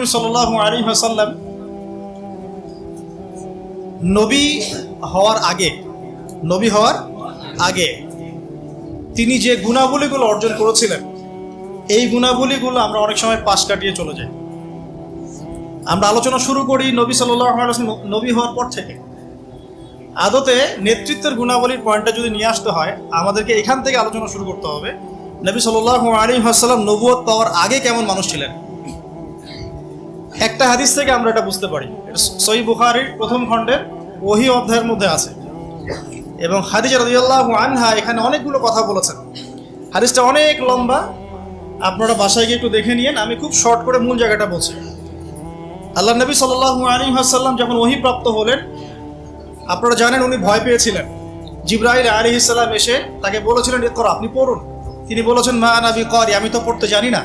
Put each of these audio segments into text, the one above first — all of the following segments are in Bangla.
করিম সাল্লাল্লাহু আলাইহি ওয়াসাল্লাম নবী হওয়ার আগে তিনি যে গুণাবলীগুলো অর্জন করেছিলেন, এই গুণাবলীগুলো আমরা অনেক সময় পাশ কাটিয়ে চলে যাই। আমরা আলোচনা শুরু করি নবী সাল্লাল্লাহু আলাইহি ওয়াসাল্লাম নবী হওয়ার পর থেকে। আদতে নেতৃত্বের গুণাবলীর পয়েন্টটা যদি নিয়ে আসতে হয়, আমাদেরকে এখান থেকে আলোচনা শুরু করতে হবে। নবী সাল্লাল্লাহু আলাইহি ওয়াসাল্লাম নবুয়ত পাওয়ার আগে কেমন মানুষ ছিলেন। একটা হাদিস থেকে আমরা এটা বুঝতে পারি। সহিহ বুখারীর প্রথম খণ্ডের ওহী অধ্যায়ের মধ্যে আছে এবং খাদিজা রাদিয়াল্লাহু আনহা এখানে অনেকগুলো কথা বলেছেন। হাদিসটা অনেক লম্বা, আপনারা বাসায় গিয়ে একটু দেখে নিয়েন। আমি খুব শর্ট করে মূল জায়গাটা বলছি। আল্লাহ নবী সাল্লাল্লাহু আলাইহি ওয়াসাল্লাম যখন ওহী প্রাপ্ত হলেন, আপনারা জানেন উনি ভয় পেয়েছিলেন। জিবরাইল আলাইহিস সালাম এসে তাকে বলেছিলেন, ইকরা, আপনি পড়ুন। তিনি বলেছেন, মা আনা বিকারি, আমি তো পড়তে জানি না।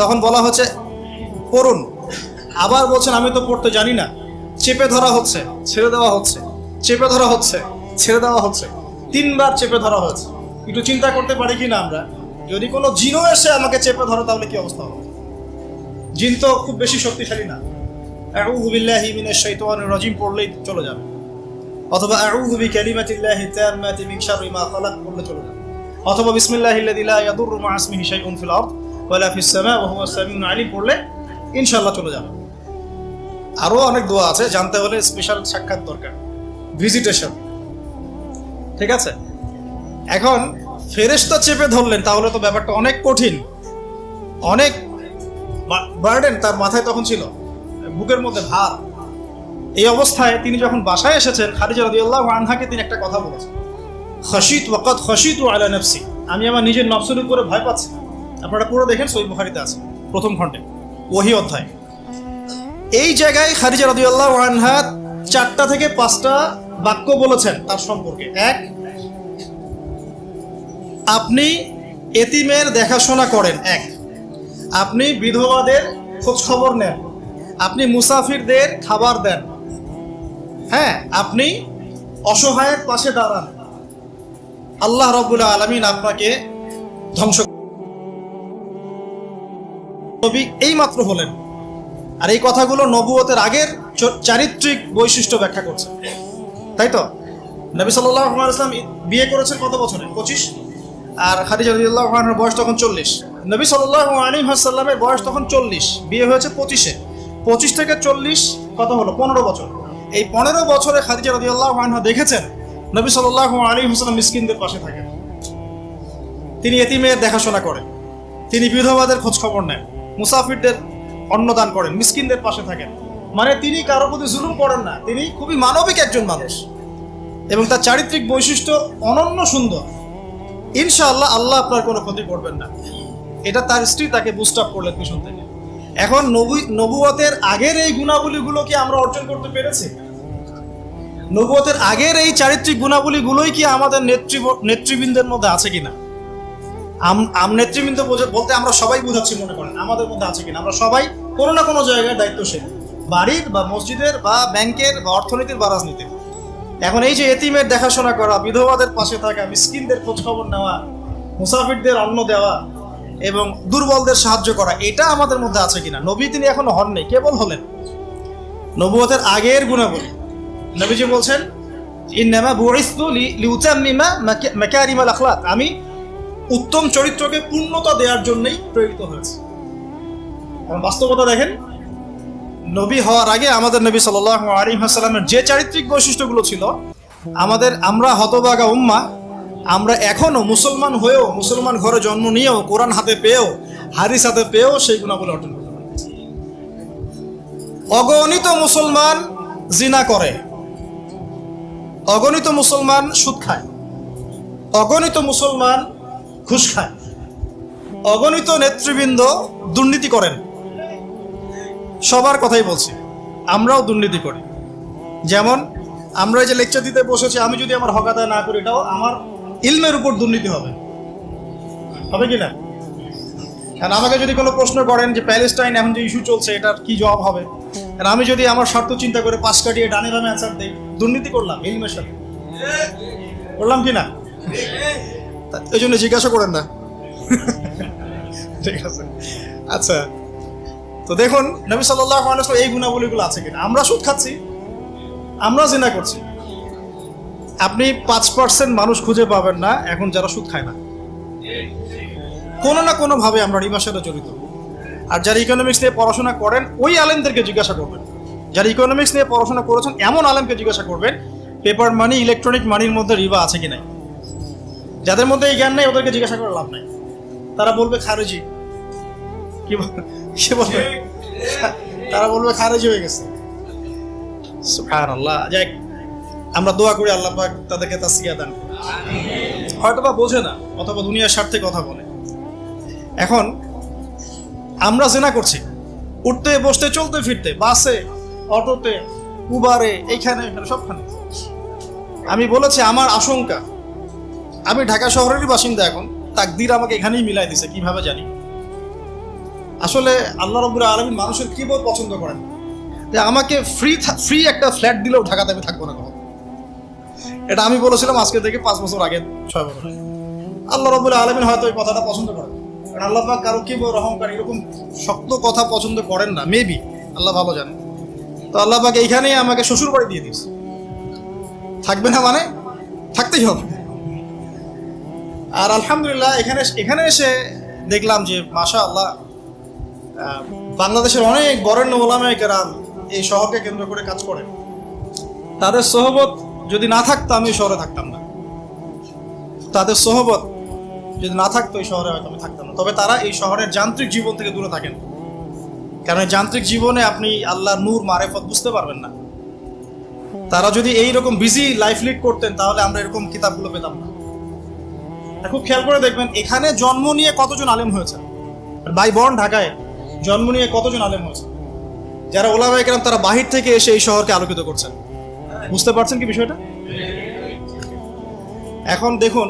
তখন বলা হচ্ছে পড়ুন, আবার বলছেন আমি তো পড়তে জানি না। চেপে ধরা হচ্ছে, ছেড়ে দেওয়া হচ্ছে, চেপে ধরা হচ্ছে, ছেড়ে দেওয়া হচ্ছে, 3 বার চেপে ধরা হয়েছে। একটু চিন্তা করতে পারি কি না আমরা, যদি কোনো জিনও এসে আমাকে চেপে ধরে তাহলে কি অবস্থা হবে? জিন তো খুব বেশি শক্তিশালী না। আউযু বিল্লাহি মিনাশ শাইতানির রাজিম পড়লেই চলে যাবে, অথবা আউযু বিকালিমাতিল্লাহি তাম্মাতি মিন শাররি মা খালাক পড়লে চলে যাবে, অথবা বিসমিল্লাহিল্লাযী লা ইয়াদুররু মা ইসমিহি শাইউন ফিল আরদ ওয়ালা ফিস সামা ওয়া হুয়াস সামিউল আলিম পড়লে ইনশাআল্লাহ চলে যাবে। আরো অনেক দোয়া আছে, জানতে হলে স্পেশাল সাক্ষাৎ দরকার, ভিজিটেশন। ঠিক আছে, এখন ফেরেশতা চেপে ধরলেন, তাহলে তো ব্যাপারটা অনেক কঠিন, অনেক বার্ডেন তার মাথায় তখন ছিল, বুকের মধ্যে ভার। এই অবস্থায় তিনি যখন বাসায় এসেছেন, খাদিজা রাদিয়াল্লাহু আনহাকে তিনি একটা কথা বলেছেন, খাশিত ওয়াকাদ খাশিতু আলা নাফসি, আমি আমার নিজের নফসের উপরে ভয় পাচ্ছি। আপনারা পুরো দেখেন, সহিহ বুখারীতে আছে প্রথম খণ্ডে ওহী অধ্যায়। এই জায়গায় খাদিজা রাদিয়াল্লাহু আনহা 4টা থেকে 5টা বাক্য বলেছেন তার সম্পর্কে। 1, আপনি এতিমের দেখাশোনা করেন। 1, আপনি বিধবাদের খোঁজ খবর নেন। আপনি মুসাফিরদের খাবার দেন। হ্যাঁ, আপনি অসহায়ের পাশে দাঁড়ান। আল্লাহ রাব্বুল আলামিন আপনাকে ধ্বংস নবী এই মাত্র হলেন, আর এই কথাগুলো নবুয়তের আগের চারিত্রিক বৈশিষ্ট্য ব্যাখ্যা করছে, তাই তো? নবী সাল্লাল্লাহু আলাইহি ওয়াসাল্লাম বিয়ে করেছেন কত বছরে? 25। আর খাদিজা রাদিয়াল্লাহু আনহার বয়স তখন 40। নবী সাল্লাল্লাহু আলাইহি ওয়াসাল্লামের বয়স তখন 40, বিয়ে হয়েছে 25-এ। 25 থেকে 40 কত হলো? 15 বছর। এই 15 বছরে খাদিজা রাদিয়াল্লাহু আনহা দেখেছেন নবী সাল্লাল্লাহু আলাইহি ওয়াসাল্লাম মিসকিনদের পাশে থাকেন, তিনি এতিমের দেখাশোনা করেন, তিনি বিধবাদের খোঁজ খবর নেন, মুসাফিরদের অন্নদান করেন, মিসকিনদের পাশে থাকেন। মানে তিনি কারো প্রতি জুলুম করেন না, তিনি খুবই মানবিক একজন মানুষ এবং তার চারিত্রিক বৈশিষ্ট্য অনন্য সুন্দর। ইনশাআল্লাহ আল্লাহ আপনার কোনো ক্ষতি করবেন না, এটা তার স্ত্রী তাকে বুস্ট আপ করলেন পিছন থেকে। এখন নবুয়তের আগের এই গুণাবলীগুলো কি আমরা অর্জন করতে পেরেছি? নবুয়তের আগের এই চারিত্রিক গুণাবলীগুলোই কি আমাদের নেতৃবৃন্দের মধ্যে আছে কিনা? নেতৃবৃন্দ বলতে আমরা সবাই বোঝাচ্ছি, মনে করেন আমাদের মধ্যে আছে কিনা? আমরা সবাই কোনো না কোনো জায়গায় দায়িত্বশীল, বাড়ির বা মসজিদের বা ব্যাংকের বা অর্থনীতির বা রাজনীতির। এখন এই যে এতিমের দেখাশোনা করা, বিধবাদের পাশে থাকা, মিসকিনদের খোঁজ খবর নেওয়া, মুসাফিরদের অন্ন দেওয়া এবং দুর্বলদের সাহায্য করা, এটা আমাদের মধ্যে আছে কিনা? নবী তিনি এখনো হন নাই, কেবল হলেন। নবুয়তের আগের গুণাবলী নবীজি বলছেন, ইন্নামা বুইসতু লিউতাম্মিমা মাকারিমাল আখলাক, আমি উত্তম চরিত্রকে পূর্ণতা দেওয়ার জন্যই প্রেরিত হয়েছে। এখন বাস্তবতা দেখেন, নবী হওয়ার আগে আমাদের নবী সাল্লাল্লাহু আলাইহি ওয়াসাল্লামের যে চারিত্রিক বৈশিষ্ট্যগুলো ছিল, আমরা হতভাগা উম্মাহ, আমরা এখনো মুসলমান হয়েও, মুসলমান ঘরে জন্ম নিয়েও, কোরআন হাতে পেয়েও, হাদিস হাতে পেয়েও সেই গুণাবলী অর্জন করতে পারি। অগণিত মুসলমান জিনা করে, অগণিত মুসলমান সুদ খায়, অগণিত মুসলমান ঘুষ খায়, অগণিত নেতৃবৃন্দ দুর্নীতি করেন। সবার কথাই বলছি, আমরাও দুর্নীতি করি। যেমন আমরা যে লেকচার দিতে বসেছি, আমি যদি আমার হক আদায় না করি, এটাও আমার ইলমের উপর দুর্নীতি হবে কি না? কারণ আমাকে যদি কোনো প্রশ্ন করেন যে প্যালেস্টাইন এখন যে ইস্যু চলছে, এটার কি জবাব হবে, আর আমি যদি আমার স্বার্থ চিন্তা করে পাশ কাটিয়ে ডানে বামে অ্যান্সার দিই, দুর্নীতি করলাম ইলমের সাথে, করলাম কি না? এই জন্য জিজ্ঞাসা করেন না। ঠিক আছে, আচ্ছা। তো দেখুন নবী সাল্লাল্লাহু আলাইহি ওয়াসাল্লাম এই গুণাবলীগুলো আছে কিনা। আমরা সুদ খাচ্ছি, আমরা জিনা করছি। আপনি 5% মানুষ খুঁজে পাবেন না এখন যারা সুদ খায় না। কোনো না কোনো ভাবে আমরা রিবার সাথে জড়িত। আর যারা ইকোনমিক্স নিয়ে পড়াশোনা করেন ওই আলেমদেরকে জিজ্ঞাসা করবেন, যারা ইকোনমিক্স নিয়ে পড়াশোনা করেছেন এমন আলেমকে জিজ্ঞাসা করবেন পেপার মানি ইলেকট্রনিক মানির মধ্যে রিবা আছে কি নাই। যাদের মধ্যে এই জ্ঞান নেই ওদেরকে জিজ্ঞাসা করে লাভ নাই, তারা বলবে খারেজি। কি বলবে? তারা বলবে খারেজি হয়ে গেছে। সুবহানাল্লাহ। যাক, আমরা দোয়া করি আল্লাহ পাক তাদেরকে তাসকিয়া দান করুন। হয়তোবা বোঝে না অথবা দুনিয়ার স্বার্থে কথা বলে। এখন আমরা জিনা করছি, উঠতে বসতে চলতে ফিরতে, বাসে, অটোতে, উবারে, এইখানে সবখানে। আমি বলেছি আমার আশঙ্কা, আমি ঢাকা শহরেরই বাসিন্দা, এখন তাকদীর আমাকে এখানেই মিলাই দিছে কিভাবে জানি। আসলে আল্লাহ রাব্বুল আলামিন মানুষের কিবোধ পছন্দ করেন যে আমাকে ফ্রি একটা ফ্ল্যাট দিলেও ঢাকাতে আমি থাকবো না কখনো। এটা আমি বলেছিলাম আজকে থেকে 5 বছর আগে, 6 বছর আগে। আল্লাহ রাব্বুল আলামিন হয়তো এই কথাটা পছন্দ করেন, কারণ আল্লাহ পাক কারো কিবোধ অহংকার এরকম শক্ত কথা পছন্দ করেন না, মেবি, আল্লাহ ভালো জানেন। তো আল্লাহ পাক এইখানেই আমাকে শ্বশুর বাড়ি দিয়ে দিয়েছে। থাকবে না মানে থাকতেই হবে। আর আলহামদুলিল্লাহ এখানে এসে দেখলাম যে মাশাআল্লাহ বাংলাদেশের অনেক বরেণ্য ওলামায়ে কেরাম এই শহরকে কেন্দ্র করে কাজ করেন। তাদের সোহবত যদি না থাকতো আমি শহরে থাকতাম না, তাদের সোহবত যদি না থাকতো এই শহরে হয়তো আমি থাকতাম না। তবে তারা এই শহরের যান্ত্রিক জীবন থেকে দূরে থাকেন, কারণ এই যান্ত্রিক জীবনে আপনি আল্লাহর নূর মারেফত বুঝতে পারবেন না। তারা যদি এইরকম বিজি লাইফ লিড করতেন তাহলে আমরা এরকম কিতাবগুলো পেতাম না। খুব খেয়াল করে দেখবেন এখানে জন্ম নিয়ে কতজন আলেম হয়েছে, বাই বর্ন ঢাকায় জন্ম নিয়ে কতজন আলেম হয়েছে, যারা ওলামায়ে কেরাম তারা বাহির থেকে এসে এই শহরকে আলোকিত করছেন। বুঝতে পারছেন কি বিষয়টা? এখন দেখুন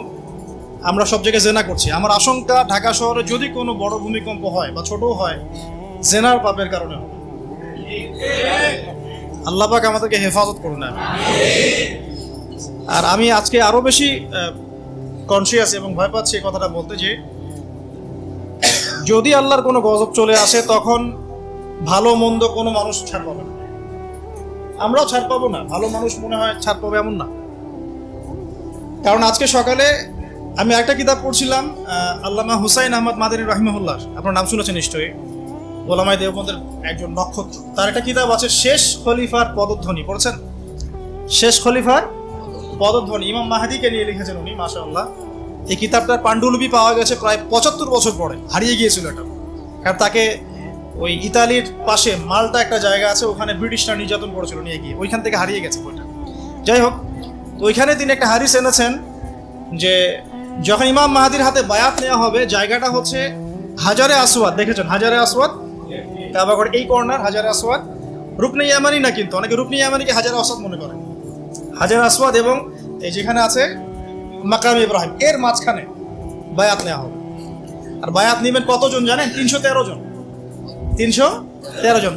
আমরা সব জায়গায় জেনা করছি। আমার আশঙ্কা ঢাকা শহরে যদি কোনো বড় ভূমিকম্প হয় বা ছোটও হয়, জেনার পাপের কারণে হবে। আল্লাহ পাক আমাদেরকে হেফাজত করুন না। আর আমি আজকে আরো বেশি কনসিয়াস এবং ভয় পাচ্ছি এই কথাটা বলতে, যে যদি আল্লাহর কোনো গজব চলে আসে তখন ভালো মন্দ কোনো মানুষ ছাড় পাবে না, আমরাও ছাড় পাবো না। ভালো মানুষ মনে হয় ছাড় পাবে এমন না। কারণ আজকে সকালে আমি একটা কিতাব পড়ছিলাম, আল্লামা হুসাইন আহমদ মাদানী রাহিমাহুল্লাহ, আপনার নাম শুনেছেন নিশ্চয়ই, ওলামায়ে দেওবন্দের একজন নক্ষত্র। তার একটা কিতাব আছে শেষ খলিফার পদধ্বনি, পড়ছেন? শেষ খলিফার পদধ্বনি ইমাম মাহদিকে নিয়ে লিখেছেন উনি, মাশাআল্লাহ। এই কিতাবটার পাণ্ডুলিপি পাওয়া গেছে প্রায় 75 বছর পরে, হারিয়ে গিয়েছিল এটা। কারণ তাকে ওই ইতালির পাশে মাল্টা একটা জায়গা আছে, ওখানে ব্রিটিশরা নির্যাতন করেছিল, নিয়ে গিয়ে ওইখান থেকে হারিয়ে গেছে বইটা। যাই হোক, তো ওইখানে তিনি একটা হাদিস এনেছেন যে যখন ইমাম মাহদির হাতে বায়াত নেওয়া হবে, জায়গাটা হচ্ছে হাজারে আসওয়াদ, দেখেছেন হাজারে আসওয়াদ, কাবাগড় এই কর্নার হাজারে আসওয়াদ, রুকনে ইয়ামানি না, কিন্তু অনেকে রুকনে ইয়ামানিকে হাজারে আসওয়াদ মনে করে। হাজারে আসওয়াদ এবং এই যেখানে আছে মাকাম ইব্রাহিম, এর মাঝখানে বায়াত নেওয়া হবে। আর বায়াত নেবেন কতজন জানেন? 313 জন। 313 জন।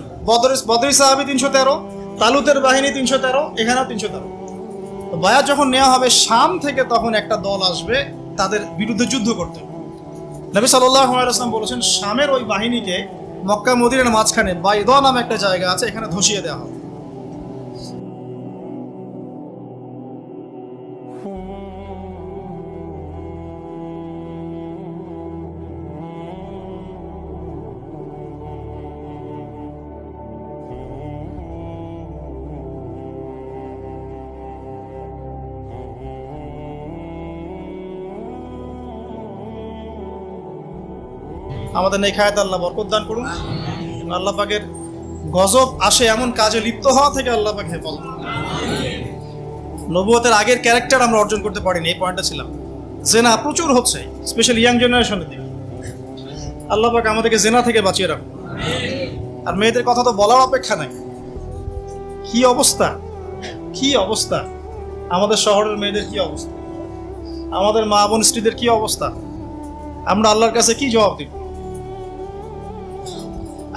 বদরি সাহাবী 313, তালুতের বাহিনী 313, এখানেও 313। তো বায়াত যখন নেওয়া হবে শাম থেকে, তখন একটা দল আসবে তাদের বিরুদ্ধে যুদ্ধ করতে। নবী সাল্লাল্লাহু আলাইহি ওয়াসাল্লাম বলেছেন শামের ওই বাহিনীকে মক্কা মদিনার মাঝখানে বাইদা নামে একটা জায়গা আছে, এখানে ধসিয়ে দেওয়া হবে। আমাদের নেখায়াত আল্লাহ বরকত দান করুন। আল্লাহ পাকের গজব আসে এমন কাজে লিপ্ত হওয়া থেকে আল্লাহ পাক হেফাজত করুন। নবুয়তের আগের ক্যারেক্টার আমরা অর্জন করতে পারিনি, এই পয়েন্টটা ছিলাম। জেনা প্রচুর হচ্ছে, স্পেশালি ইয়াং জেনারেশনের দিকে। আল্লাহ পাক আমাদেরকে জেনা থেকে বাঁচিয়ে রাখুন। আর মেয়েদের কথা তো বলার অপেক্ষা নাই, কি অবস্থা, কি অবস্থা আমাদের শহরের মেয়েদের, কি অবস্থা আমাদের মা বোন স্ত্রীদের, কি অবস্থা। আমরা আল্লাহর কাছে কি জবাব দিব?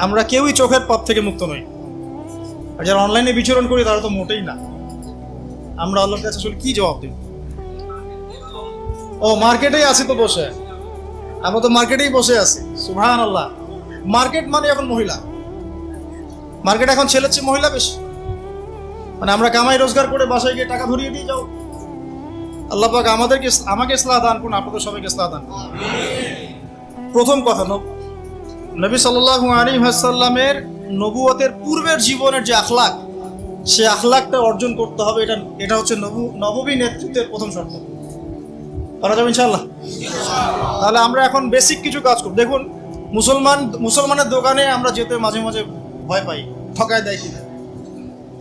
আমরা কেউই চোখের পাপ থেকে মুক্ত নই। আর যারা অনলাইনে বিচরণ করি তারা তো মোটেই না। আমরা আল্লাহর কাছে আসলে কি জবাব দিব? ও মার্কেটেই আছি তো বসে, আমরা তো মার্কেটেই বসে আছি। সুবহানাল্লাহ। মার্কেট মানে এখন মহিলা, মার্কেটে এখন ছেলের চেয়ে মহিলা বেশি। মানে আমরা কামাই রোজগার করে বাসায় গিয়ে টাকা ধরিয়ে দিয়ে যাও। আল্লাহ পাক আমাকে ইসলাহ দান করুন, আপনাদের সবাইকে ইসলাহ দান করুন। প্রথম কথা, নবী সাল্লাল্লাহু আলাইহি ওয়াসাল্লামের নবুয়তের পূর্বের জীবনের যে আখলাক, সে আখলাকটা অর্জন করতে হবে। এটা হচ্ছে নববী নেতৃত্বের প্রথম শর্ত। করা যাবে ইনশাআল্লাহ? তাহলে আমরা এখন বেসিক কিছু কাজ করব। দেখুন, মুসলমানের দোকানে আমরা যেতে মাঝে মাঝে ভয় পাই, ঠকায় দেয় কিনা।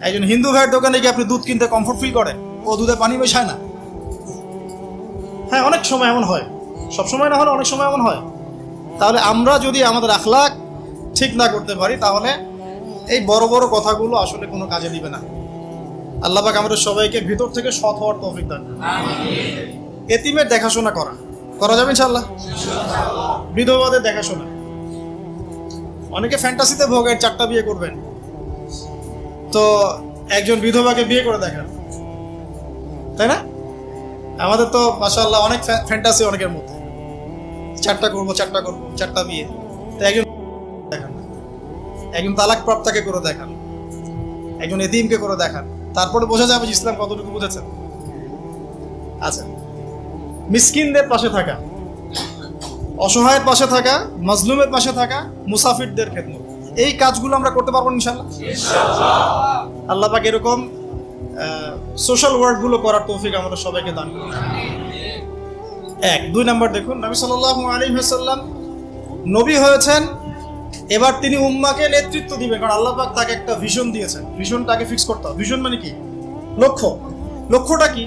একজন হিন্দু ভাইয়ের দোকানে গিয়ে আপনি দুধ কিনতে কমফোর্ট ফিল করেন, ও দুধে পানি মেশায় না। হ্যাঁ, অনেক সময় এমন হয়, সব সময় না হলে অনেক সময় এমন হয়। তাহলে আমরা যদি আমাদের আখলাক ঠিক না করতে পারি, তাহলে এই বড় বড় কথাগুলো আসলে কোনো কাজে দিবে না। আল্লাহ পাক আমাদের সবাইকে ভিতর থেকে সৎ হওয়ার তৌফিক দান করুন। এতিমের দেখাশোনা করা যাবে ইনশাআল্লাহ? বিধবাদের দেখাশোনা। অনেকে ফ্যান্টাসিতে ভোগের 4টা বিয়ে করবেন, তো একজন বিধবাকে বিয়ে করে দেখান, তাই না? আমাদের তো মাশাআল্লাহ অনেক ফ্যান্টাসি অনেকের মধ্যে, 4টা করবো 4টা বিয়ে। তো একজন দেখান, একজন তালাক প্রাপ্তাকে করে দেখান, একজন এতিমকে করে দেখান, তারপরে বোঝা যাবে যে ইসলাম কতটুকু বুঝেছেন। আচ্ছা, মিসকিনদের পাশে থাকা, অসহায়ের পাশে থাকা, মাজলুমের পাশে থাকা, মুসাফিরদের খেদমত, এই কাজগুলো আমরা করতে পারবো ইনশাআল্লাহ? আল্লাহ পাক এরকম সোশ্যাল ওয়ার্কগুলো করার তৌফিক আমাদের সবাইকে দান করুন। 2 নাম্বার দেখুন, নবী সাল্লাল্লাহু আলাইহি ওয়াসাল্লাম নবী হয়েছেন, এবার তিনি উম্মাকে নেতৃত্ব দিবেন, কারণ আল্লাহ পাক তাকে একটা ভিশন দিয়েছেন। ভিশনটাকে ফিক্স করতে হবে। ভিশন মানে কি? লক্ষ্যটা কি?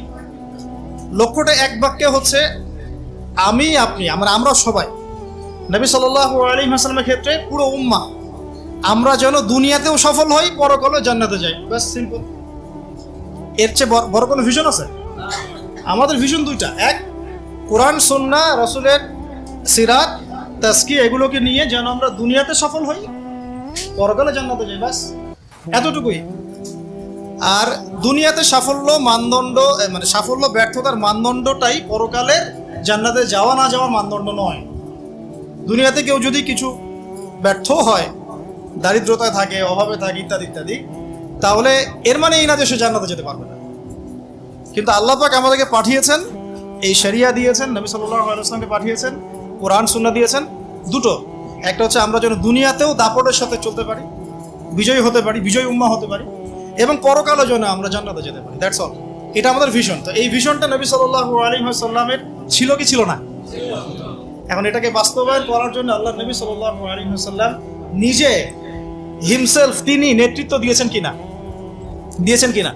লক্ষ্যটা এক বাক্যে হচ্ছে আমি, আপনি, আমরা সবাই, নবী সাল্লাল্লাহু আলাইহি ওয়াসাল্লামের ক্ষেত্রে পুরো উম্মাহ, আমরা যেন দুনিয়াতেও সফল হই, পরকালেও জান্নাতে যাই। বাস, সিম্পল। এর চেয়ে বড় কোনো ভিশন আছে? আমাদের ভিশন 2টা। এক, কোরআন সুন্নাহ রাসূলের সিরাত তাজকিয়া এগুলোকে নিয়ে যেন আমরা দুনিয়াতে সফল হই, পরকালে জান্নাতে যাই। বাস, এতটুকুই। আর দুনিয়াতে সাফল্য মানদণ্ড, মানে সাফল্য ব্যর্থতার মানদণ্ডটাই পরকালের জান্নাতে যাওয়া না যাওয়ার মানদণ্ড নয়। দুনিয়াতে কেউ যদি কিছু ব্যর্থ হয়, দারিদ্রতায় থাকে, অভাবে থাকে, ইত্যাদি ইত্যাদি, তাহলে এর মানে এই না যে সে জান্নাতে যেতে পারবে না। কিন্তু আল্লাহ পাক আমাদেরকে পাঠিয়েছেন, এই শরিয়া দিয়েছেন, নবী সাল্লাল্লাহু আলাইহি ওয়াসাল্লামকে পাঠিয়েছেন, কোরআন সুন্নাহ দিয়েছেন। দুটো, একটা হচ্ছে আমরা যেন দুনিয়াতেও দাপটের সাথে চলতে পারি, বিজয়ী হতে পারি, বিজয়ী উম্মাহ হতে পারি, এবং পরকালের জন্য আমরা জান্নাতে যেতে পারি। That's all. এটা আমাদের ভিশন। তো এই ভিশনটা নবী সাল্লাল্লাহু আলাইহি ওয়াসাল্লামের ছিল কি ছিল না? এখন এটাকে বাস্তবায়ন করার জন্য আল্লাহ নবী সাল্লাল্লাহু আলাইহি ওয়াসাল্লাম নিজে হিমসেলফ তিনি নেতৃত্ব দিয়েছেন কিনা?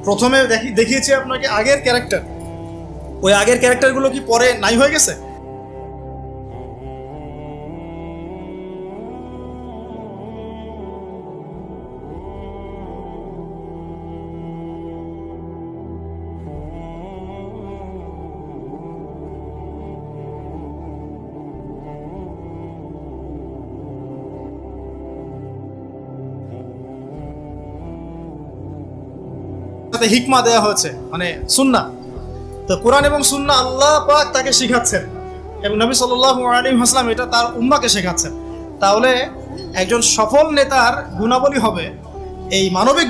প্রথমে দেখিয়েছি আপনাকে আগের ক্যারেক্টার। ওই আগের ক্যারেক্টারগুলো কি পরে নাই হয়ে গেছে? হিকমা দেওয়া হয়েছে, মানে সুন্নাহ। তো কোরআন এবং সুন্নাহ আল্লাহ পাক তাকে শিখাচ্ছেন, এবং নবী সাল্লাল্লাহু আলাইহি ওয়াসাল্লাম এটা তার উম্মাহকে শেখাচ্ছেন। তাহলে একজন সফল নেতার গুণাবলী হবে এই মানবিক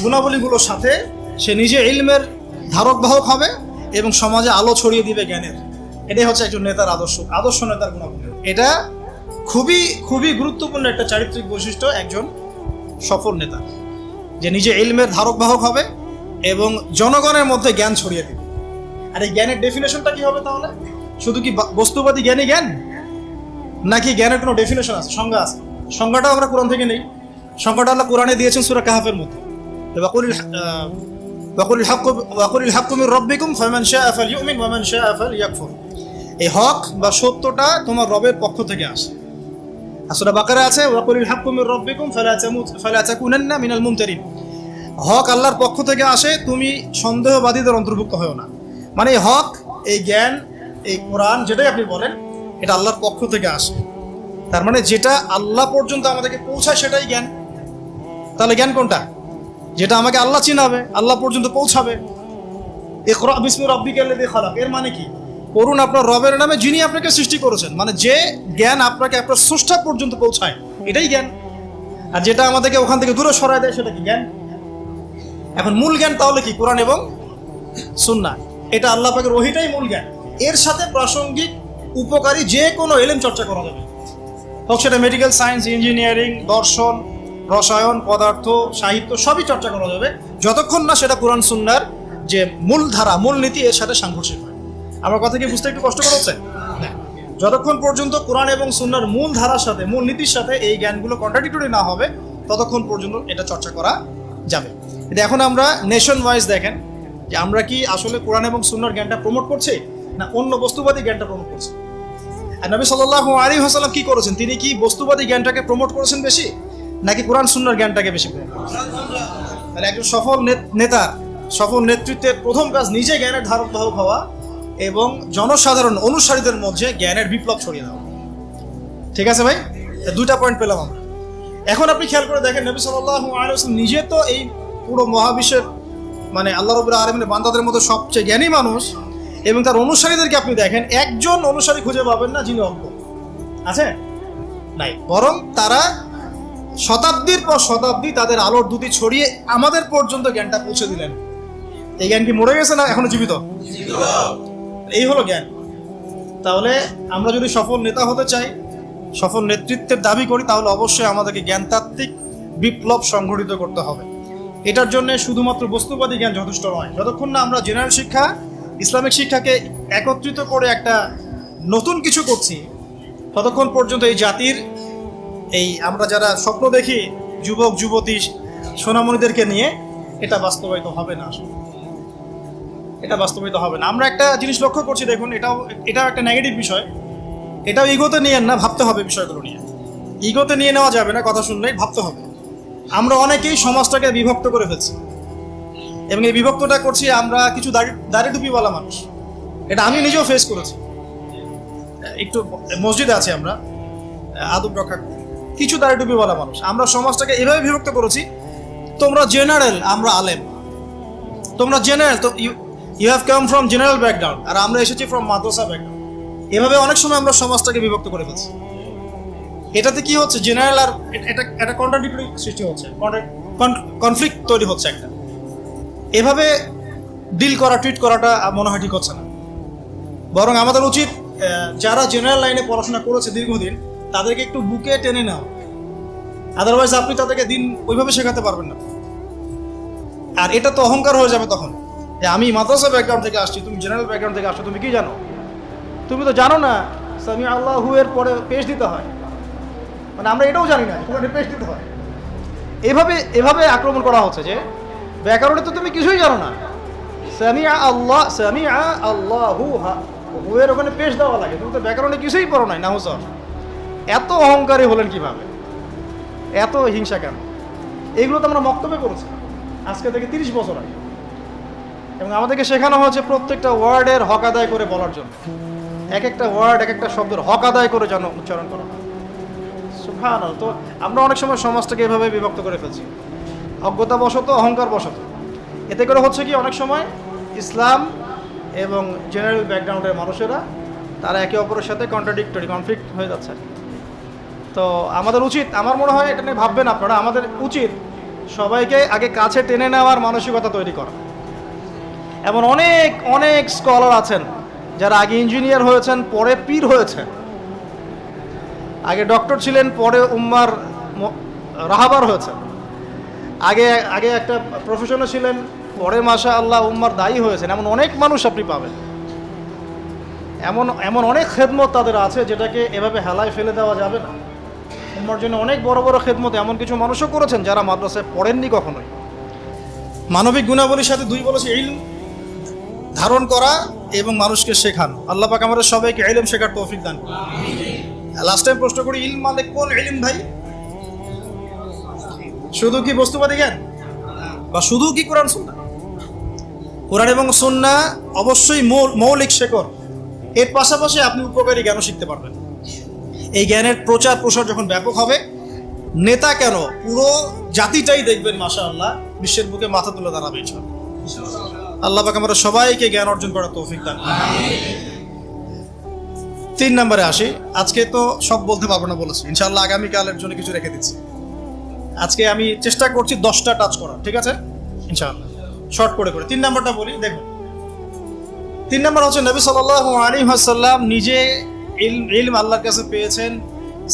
গুণাবলীগুলোর সাথে সে নিজে ইলমের ধারক বাহক হবে এবং সমাজে আলো ছড়িয়ে দিবে জ্ঞানের। এটাই হচ্ছে একজন নেতার আদর্শ নেতার গুণাবলী। এটা খুবই খুবই গুরুত্বপূর্ণ একটা চারিত্রিক বৈশিষ্ট্য একজন সফল নেতা, যে নিজে ইলমের ধারক বাহক হবে এবং জনগণের মধ্যে জ্ঞান ছড়িয়ে দিবে। আর এই জ্ঞানের ডেফিনেশনটা কি হবে তাহলে? শুধু কি বস্তুবাদী জ্ঞান, নাকি জ্ঞানের কোনো ডেফিনেশন আছে, সংজ্ঞা আছে? সংজ্ঞাটাও আমরা কোরআন থেকে নেই। সংজ্ঞাটা আল্লাহ কোরআনে দিয়েছেন সূরা কাহফের মধ্যে। ওয়াকুলিল হাক্কু মির রাব্বিকুম ফামান শাআ ফালইউমিন ওয়া মান শাআ ফালইয়াকফুর। এই হক বা সত্যটা তোমার রবের পক্ষ থেকে আসে। সূরা বাকারা আছে ওয়াকুলিল হাক্কু মির রাব্বিকুম ফালা তাকুনান্না মিনাল মুমতারিন। হক আল্লাহর পক্ষ থেকে আসে, তুমি সন্দেহবাদীদের অন্তর্ভুক্ত হও না। মানে হক, এই জ্ঞান, এই কোরআন যেটাই আপনি বলেন, এটা আল্লাহর পক্ষ থেকে আসে। তার মানে যেটা আল্লাহ পর্যন্ত আমাদেরকে পৌঁছায় সেটাই জ্ঞান। তাহলে জ্ঞান কোনটা? যেটা আমাকে আল্লাহ চিনাবে, আল্লাহ পর্যন্ত পৌঁছাবে। ইকরা বিসমি রাব্বিকাল্লাযী খালাক, এর মানে কি? পড়ুন আপনার রবের নামে যিনি আপনাকে সৃষ্টি করেছেন। মানে যে জ্ঞান আপনাকে আপনার স্রষ্টা পর্যন্ত পৌঁছায়, এটাই জ্ঞান। আর যেটা আমাদেরকে ওখান থেকে দূরে সরায় দেয় সেটা কি জ্ঞান। এখন মূল জ্ঞান তাহলে কি? কোরআন এবং সুন্নাহ। এটা আল্লাহ পাকের ওহীটাই মূল জ্ঞান। এর সাথে প্রাসঙ্গিক উপকারী যে কোনো ইলম চর্চা করা যাবে, হোক সেটা মেডিকেল সায়েন্স, ইঞ্জিনিয়ারিং, দর্শন, রসায়ন, পদার্থ, সাহিত্য, সবই চর্চা করা যাবে যতক্ষণ না সেটা কোরআন সুন্নাহর যে মূল ধারা, মূল নীতি এর সাথে সাংঘর্ষিক হয়। আমার কথা কি বুঝতে একটু কষ্ট হচ্ছে? যতক্ষণ পর্যন্ত কোরআন এবং সুন্নাহর মূল ধারার সাথে, মূল নীতির সাথে এই জ্ঞানগুলো কন্ট্রাডিক্টরি না হবে ততক্ষণ পর্যন্ত এটা চর্চা করা যাবে। কিন্তু এখন আমরা নেশন ওয়াইজ দেখেন যে আমরা কি আসলে কোরআন এবং সুন্নাহর জ্ঞানটা প্রমোট করছি না অন্য বস্তুবাদী জ্ঞানটা প্রমোট করছি? আর নবী সাল্লাল্লাহু আলাইহি ওয়াসাল্লাম কি করেছেন? তিনি কি বস্তুবাদী জ্ঞানটাকে প্রমোট করেছেন বেশি নাকি কোরআন সুন্নাহর জ্ঞানটাকে বেশি প্রমোট করেছেন? তাহলে একজন সফল নেতা, সফল নেতৃত্বের প্রথম কাজ নিজে জ্ঞানের ধারক বাহক হওয়া এবং জনসাধারণ অনুসারীদের মধ্যে জ্ঞানের বিপ্লব ছড়িয়ে দেওয়া। ঠিক আছে ভাই, দুইটা পয়েন্ট পেলাম আমরা। এখন আপনি খেয়াল করে দেখেন নবী সাল্লাল্লাহু আলাইহি ওয়াসাল্লাম নিজে তো এই পুরো মহাবিশ্বের মানে আল্লাহ রাব্বুল আলামিনের বান্দাদের মধ্যে সবচেয়ে জ্ঞানী মানুষ, এবং তার অনুসারীদেরকে আপনি দেখেন একজন অনুসারী খুঁজে পাবেন না যিনি অজ্ঞ আছে, নাই। বরং তারা শতাব্দীর পর শতাব্দী তাদের আলোর দুটি ছড়িয়ে আমাদের পর্যন্ত জ্ঞানটা পৌঁছে দিলেন। এই জ্ঞান কি মরে গেছে না এখনো জীবিত? এই হলো জ্ঞান। তাহলে আমরা যদি সফল নেতা হতে চাই, সফল নেতৃত্বের দাবি করি, তাহলে অবশ্যই আমাদেরকে জ্ঞানতাত্ত্বিক বিপ্লব সংঘটিত করতে হবে। এটার জন্য শুধুমাত্র বস্তুবাদী জ্ঞান যথেষ্ট নয়। যতক্ষণ না আমরা জেনারেল শিক্ষা, ইসলামিক শিক্ষাকে একত্রিত করে একটা নতুন কিছু করছি, ততক্ষণ পর্যন্ত এই জাতির এই আমরা যারা স্বপ্ন দেখি যুবক যুবতী সোনামণিদেরকে নিয়ে, এটা বাস্তবায়িত হবে না। আসলে এটা বাস্তবায়িত হবে না। আমরা একটা জিনিস লক্ষ্য করছি, দেখুন এটাও একটা নেগেটিভ বিষয়। এটাও ইগোতে নিয়ে না, ভাবতে হবে বিষয়গুলো নিয়ে। ইগোতে নিয়ে নেওয়া যাবে না, কথা শুনলেই ভাবতে হবে। আমরা অনেকেই সমাজটাকে বিভক্ত করে ফেলছি, এবং এই বিভক্তটা করছি আমরা কিছু দাড়ি টুপিওয়ালা মানুষ। এটা আমি নিজেও ফেস করেছি। একটু মসজিদে আছি আমরা, আদব রক্ষা করি, কিছু দাড়ি টুপিওয়ালা মানুষ। আমরা সমাজটাকে এভাবে বিভক্ত করেছি, তোমরা জেনারেল, আমরা আলেম। তোমরা জেনারেল, তো you have come from general background, আর আমরা এসেছি ফ্রম মাদ্রাসা ব্যাকগ্রাউন্ড। এভাবে অনেক সময় আমরা সমাজটাকে বিভক্ত করে ফেলছি। এটাতে কি হচ্ছে? জেনারেল আর এটা কন্ট্রাডিক্টরি সৃষ্টি হচ্ছে, কনফ্লিক্ট তৈরি হচ্ছে একটা। এভাবে ডিল করা, ট্রিট করাটা মনে হয় ঠিক হচ্ছে না। বরং আমাদের উচিত যারা জেনারেল লাইনে পড়াশোনা করেছে দীর্ঘদিন, তাদেরকে একটু বুকে টেনে নেওয়া। আদারওয়াইজ আপনি তাদেরকে দিন ওইভাবে শেখাতে পারবেন না। আর এটা তো অহংকার হয়ে যাবে তখন, যে আমি মাদ্রাসা ব্যাকগ্রাউন্ড থেকে আসছি, তুমি জেনারেল ব্যাকগ্রাউন্ড থেকে আসছো, তুমি কি জানো? তুমি তো জানো না সামি আল্লাহু এর পরে পেশ দিতে হয়। মানে আমরা এটাও জানি না তোমাকে পেশ দিতে হয়। এভাবে আক্রমণ করা হচ্ছে যে ব্যাকরণে তো তুমি কিছুই জানো না। সামিআ আল্লাহু এর ওখানে পেশ দেওয়া লাগে, তুমি তো ব্যাকরণে কিছুই পড়ো নাই, নাহু সরফ। এত অহংকারী হলেন কিভাবে? এত হিংসা কেন? এইগুলো তো আমরা বক্তব্য করেছি আজকে থেকে 30 বছর আগে, এবং আমাদেরকে শেখানো হয়েছে প্রত্যেকটা ওয়ার্ডের হক আদায় করে বলার জন্য। এক একটা ওয়ার্ড, এক একটা শব্দের হক আদায় করে যেন উচ্চারণ করা হয়। সুবহানাল্লাহ। তো আমরা অনেক সময় সমাজটাকে এভাবে বিভক্ত করে ফেলছি, অজ্ঞতা বশত, অহংকার বশত। এতে করে হচ্ছে কি, অনেক সময় ইসলাম এবং জেনারেল ব্যাকগ্রাউন্ডের মানুষেরা তারা একে অপরের সাথে কন্ট্রাডিক্টরি, কনফ্লিক্ট হয়ে যাচ্ছে। তো আমাদের উচিত, আমার মনে হয় এটা নিয়ে ভাববেন আপনারা, আমাদের উচিত সবাইকে আগে কাছে টেনে নেওয়ার মানসিকতা তৈরি করা। এমন অনেক অনেক স্কলার আছেন যারা আগে ইঞ্জিনিয়ার হয়েছেন, পরে পীর হয়েছেন। আগে ডক্টর ছিলেন, পরে উম্মার রাহাবার হয়েছেন। আগে একটা প্রফেশনে ছিলেন, পরে মাশাআল্লাহ উম্মার দায়ী হয়েছেন। এমন অনেক মানুষ আপনি পাবেন। এমন অনেক খেদমত তাদের আছে যেটাকে এভাবে হেলায় ফেলে দেওয়া যাবে না। উম্মার জন্য অনেক বড় বড় খেদমত এমন কিছু মানুষও করেছেন যারা মাদ্রাসায় পড়েননি কখনোই। মানবিক গুণাবলীর সাথে দুই বলেছে, ইলম ধারণ করা এবং মানুষকে শেখানো। আল্লাহ পাক আমাদের সবাইকে ইলম শেখার তৌফিক দান করুন। লাস্ট টাইম প্রশ্ন করি, ইলম মানে কোন ইলম ভাই? শুধু কি বস্তুবাদী জ্ঞান, বা শুধু কি কোরআন সুন্নাহ? কোরআন এবং সুন্নাহ অবশ্যই মৌলিক শেকড়। এর পাশাপাশি আপনি উপকারী জ্ঞানও শিখতে পারবেন। এই জ্ঞানের প্রচার প্রসার যখন ব্যাপক হবে, নেতা কেন পুরো জাতিটাই দেখবেন মাশাআল্লাহ বিশ্বের বুকে মাথা তুলে দাঁড়াবে ইনশাআল্লাহ। আল্লাহ পাক আমরা সবাইকে জ্ঞান অর্জন করার তৌফিক দান করুন। 3 নম্বরে আসি। আজকে তো সব বলতে পারবো না বলেছি, ইনশাআল্লাহ আগামীকালের জন্য কিছু রেখে দিচ্ছি। আজকে আমি চেষ্টা করছি 10টা টাচ করার, ঠিক আছে ইনশাআল্লাহ, শর্ট করে করে। 3 নাম্বারটা বলি, দেখুন 3 নাম্বার হচ্ছে নবী সাল্লাল্লাহু আলাইহি ওয়াসাল্লাম নিজে ইলম আল্লাহর কাছে পেয়েছেন,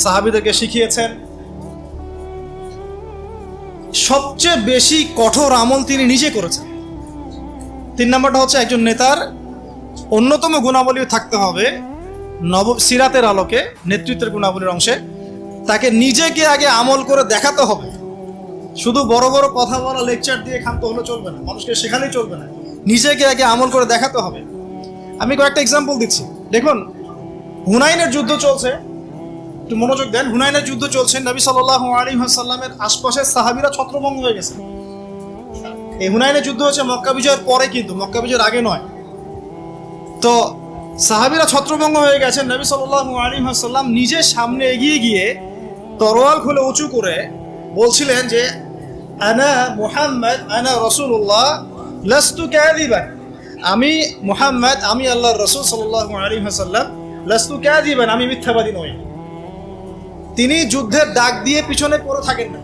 সাহাবীদেরকে শিখিয়েছেন। সবচেয়ে বেশি কঠোর আমল তিনি নিজে করেছেন। 3 নাম্বারটা হচ্ছে একজন নেতার অন্যতম গুণাবলী থাকতে হবে সিরাতের আলোকে, নেতৃত্বের গুণাবলীর অংশে তাকে নিজেকে আগে আমল করে দেখাতে হবে। শুধু বড় বড় কথা বলা, লেকচার দিয়ে ক্ষান্ত হলে চলবে না, মানুষকে শেখালেই চলবে না, নিজেকে আগে আমল করে দেখাতে হবে। আমি কয়েকটা এক্সাম্পল দিচ্ছি। দেখুন, হুনাইনের যুদ্ধ চলছে, একটু মনোযোগ দেন। হুনাইনের যুদ্ধ চলছে, নবী সাল্লাল্লাহু আলাইহি ওয়াসাল্লামের আশপাশের সাহাবীরা ছত্রভঙ্গ হয়ে গেছে। এই হুনাইনের যুদ্ধ হচ্ছে মক্কা বিজয়ের পরে, কিন্তু মক্কা বিজয়ের আগে নয়। তো সাহাবীরা ছত্রভঙ্গ হয়ে গেছেন, নবী সাল্লাল্লাহু আলাইহি ওয়াসাল্লাম নিজে সামনে এগিয়ে গিয়ে তরোয়াল খুলে উঁচু করে বলছিলেন যে আনা মুহাম্মদ আনা রাসূলুল্লাহ লাস্তু কাযিবান, আমি মুহাম্মদ, আমি আল্লাহর রাসূল সাল্লাল্লাহু আলাইহি ওয়াসাল্লাম, লাস্তু কাযিবান, আমি মিথ্যাবাদী নই। তিনি যুদ্ধের ডাক দিয়ে পিছনে পড়ে থাকেন না,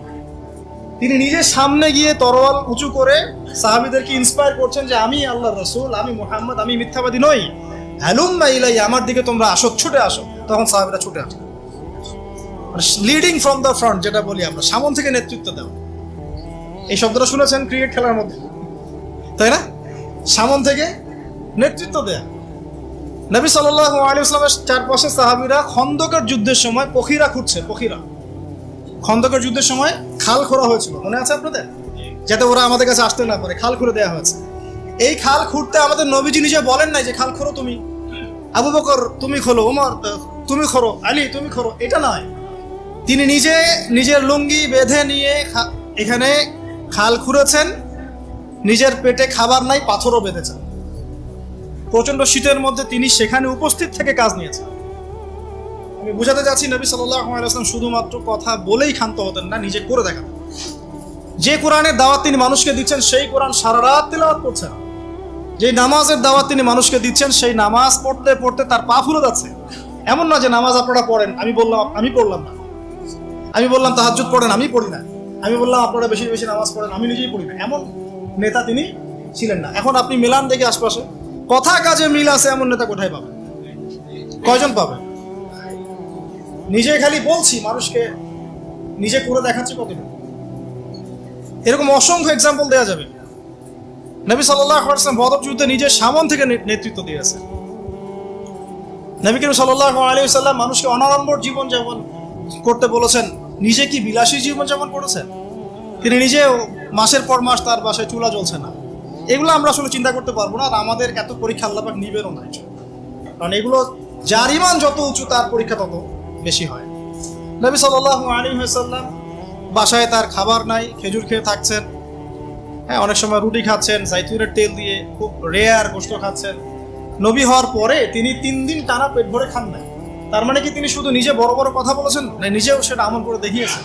তিনি নিজে সামনে গিয়ে তরোয়াল উঁচু করে সাহাবীদেরকে ইন্সপায়ার করছেন যে আমি আল্লাহর রাসূল, আমি মুহাম্মদ, আমি মিথ্যাবাদী নই, হালুম্মা ইলাইয়া, আমার দিকে তোমরা আসো, ছুটে আসো। তখন সাহাবীরা ছুটে আসে। লিডিং ফ্রম দ্য ফ্রন্ট যেটা বলি আমরা, সামন থেকে নেতৃত্ব দেওয়া। এই শব্দটা শুনেছেন ক্রিকেট খেলার মধ্যে, তাই না? সামন থেকে নেতৃত্ব দেয়া। নবী সাল্লাল্লাহু আলাইহি ওয়াসাল্লামের চারপাশে সাহাবীরা খন্দকের যুদ্ধের সময় পখিরা খুঁড়ছে। খন্দকের যুদ্ধের সময় খাল খোঁড়া হয়েছিল, মনে আছে আপনাদের? যাতে ওরা আমাদের কাছে আসতে না পারে, খাল খুঁড়ে দেওয়া হয়েছে। এই খাল খুঁড়তে আমাদের নবীজি নিজে বলেন নাই যে খাল খোঁড়ো তুমি, আবু বকর তুমি খোলো, ওমর তুমি খোঁড়ো, আলী তুমি খোঁড়ো, এটা নয়। তিনি নিজে নিজের লুঙ্গি বেঁধে নিয়ে এখানে খাল খুঁড়েছেন। নিজের পেটে খাবার নাই, পাথরও বেঁধেছেন। প্রচন্ড শীতের মধ্যে তিনি সেখানে উপস্থিত থেকে কাজ নিয়েছেন। আমি বুঝাতে যাচ্ছি, নবী সাল্লাল্লাহু আলাইহি ওয়াসাল্লাম শুধুমাত্র কথা বলেই ক্ষান্ত হতেন না, নিজে করে দেখাতেন। যে কোরআনের দাওয়াত তিনি মানুষকে দিচ্ছেন, সেই কোরআন সারা রাত তিলাওয়াত করছেন। যে নামাজের দাওয়াত তিনি মানুষকে দিচ্ছেন, সেই নামাজ পড়তে পড়তে তার পা ফুলে যাচ্ছে। এমন না যে নামাজ আপনারা পড়েন, আমি বললাম আমি পড়লাম না, আমি বললাম তাহাজ্জুদ পড়েন, আমি পড়ি না, আমি বললাম আপনারা বেশি বেশি নামাজ পড়েন, আমি নিজেই পড়ি না, এমন নেতা তিনি ছিলেন না। এখন আপনি মিলান দেখে আশপাশে, কথা কাজে মিল আছে এমন নেতা কোথায় পাবেন? কয়জন পাবেন? নিজে খালি বলছি, মানুষকে নিজে করে দেখাচ্ছি কতটা। এরকম অসংখ্য এক্সাম্পল দেওয়া যাবে। নবী সাল্লাল্লাহু আলাইহি ওয়াসাল্লাম বদর যুদ্ধে নিজে সামন থেকে নেতৃত্ব দিয়েছেন। নবী করিম সাল্লাল্লাহু আলাইহি ওয়াসাল্লাম মানুষকে অনাড়ম্বর জীবন যাপন করতে বলেছেন, নিজে কি বিলাসী জীবন যাপন করেছেন? তিনি নিজে মাসের পর মাস তার বাসায় চুলা জ্বলছে না। এগুলো আমরা আসলে চিন্তা করতে পারবো না, আর আমাদের এত পরীক্ষা আল্লাহ পাক নিবেনও না, কারণ এগুলো যার ঈমান যত উঁচু তার পরীক্ষা তত বেশি হয়। নবী সাল্লাল্লাহু আলাইহি ওয়াসাল্লাম বাসায় তার খাবার নাই, খেজুর খেয়ে থাকছেন, হ্যাঁ, অনেক সময় রুটি খাচ্ছেন, জাইতুনের তেল দিয়ে খুব রেয়ার গোশত খাচ্ছেন। নবী হওয়ার পরে তিনি 3 দিন টানা পেট ভরে খান নাই। তার মানে কি তিনি শুধু নিজে বড় বড় কথা বলেছেন না, নিজেও সেটা আমল করে দেখিয়েছেন।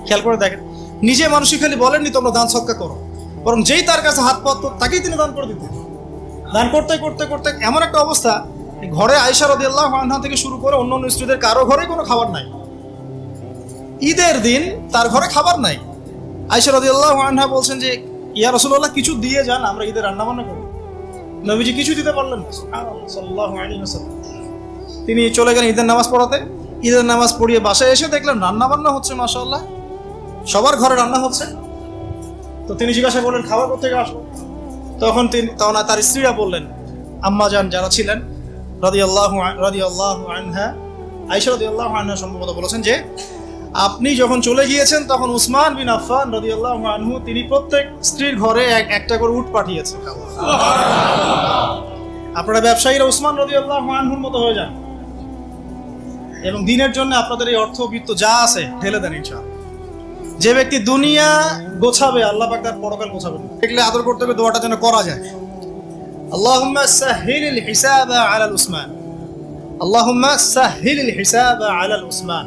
খেয়াল করে দেখেন, নিজে মানুষই খালি বলেননি তোমরা দান সদকা করো, বরং যেই তার কাছে হাত পাতত তাকেই তিনি দান করে দিতেন। দান করতে করতে করতে এমন একটা অবস্থা, ঘরে আয়েশা রাদিয়াল্লাহু আনহা থেকে শুরু করে অন্য স্ত্রীদের কারো ঘরে কোনো খাবার নাই। ঈদের দিন তার ঘরে খাবার নাই। আয়েশা রাদিয়াল্লাহু আনহা বলছেন যে ইয়া রাসূলুল্লাহ, কিছু দিয়ে যান, আমরা ঈদের রান্না বান্না করব। নবীজি কিছু দিতে পারলেন না, সুবহানাল্লাহ সাল্লাল্লাহু আলাইহি ওয়াসাল্লাম। তিনি চলে গেলেন ঈদের নামাজ পড়াতে। ঈদের নামাজ পড়িয়ে বাসায় এসে দেখলেন রান্না বান্না হচ্ছে, মাশাআল্লাহ, সবার ঘরে রান্না হচ্ছে। তো তিনি জিজ্ঞাসা করলেন খাবার কোথা থেকে আসলো? তখন তার স্ত্রীরা বললেন, আম্মা জান যারা ছিলেন রাদিয়াল্লাহু আনহা, আয়েশা রাদিয়াল্লাহু আনহা সম্ভবত বলেছেন যে আপনি যখন চলে গিয়েছেন তখন উসমান বিন আফফান রাদিয়াল্লাহু আনহু তিনি প্রত্যেক স্ত্রীর ঘরে একটা করে উট পাঠিয়েছেন। আপনারা ব্যবসায়ীরা উসমান রাদিয়াল্লাহু আনহুর মতো হয়ে যান এবং দিনের জন্য আপনাদের এই অর্থবিত্ত যা আছে ঢেলে দেন ইনশাআল্লাহ। যে ব্যক্তি দুনিয়া গোছাবে, আল্লাহ পাক তার পরকাল গোছাবেন। দেখলে আদর করতে হবে, দোয়াটা যেন করা যায়। আল্লাহুম্মা সাহহিলিল হিসাবা আলাল উসমান, আল্লাহুম্মা সাহহিলিল হিসাবা আলাল উসমান।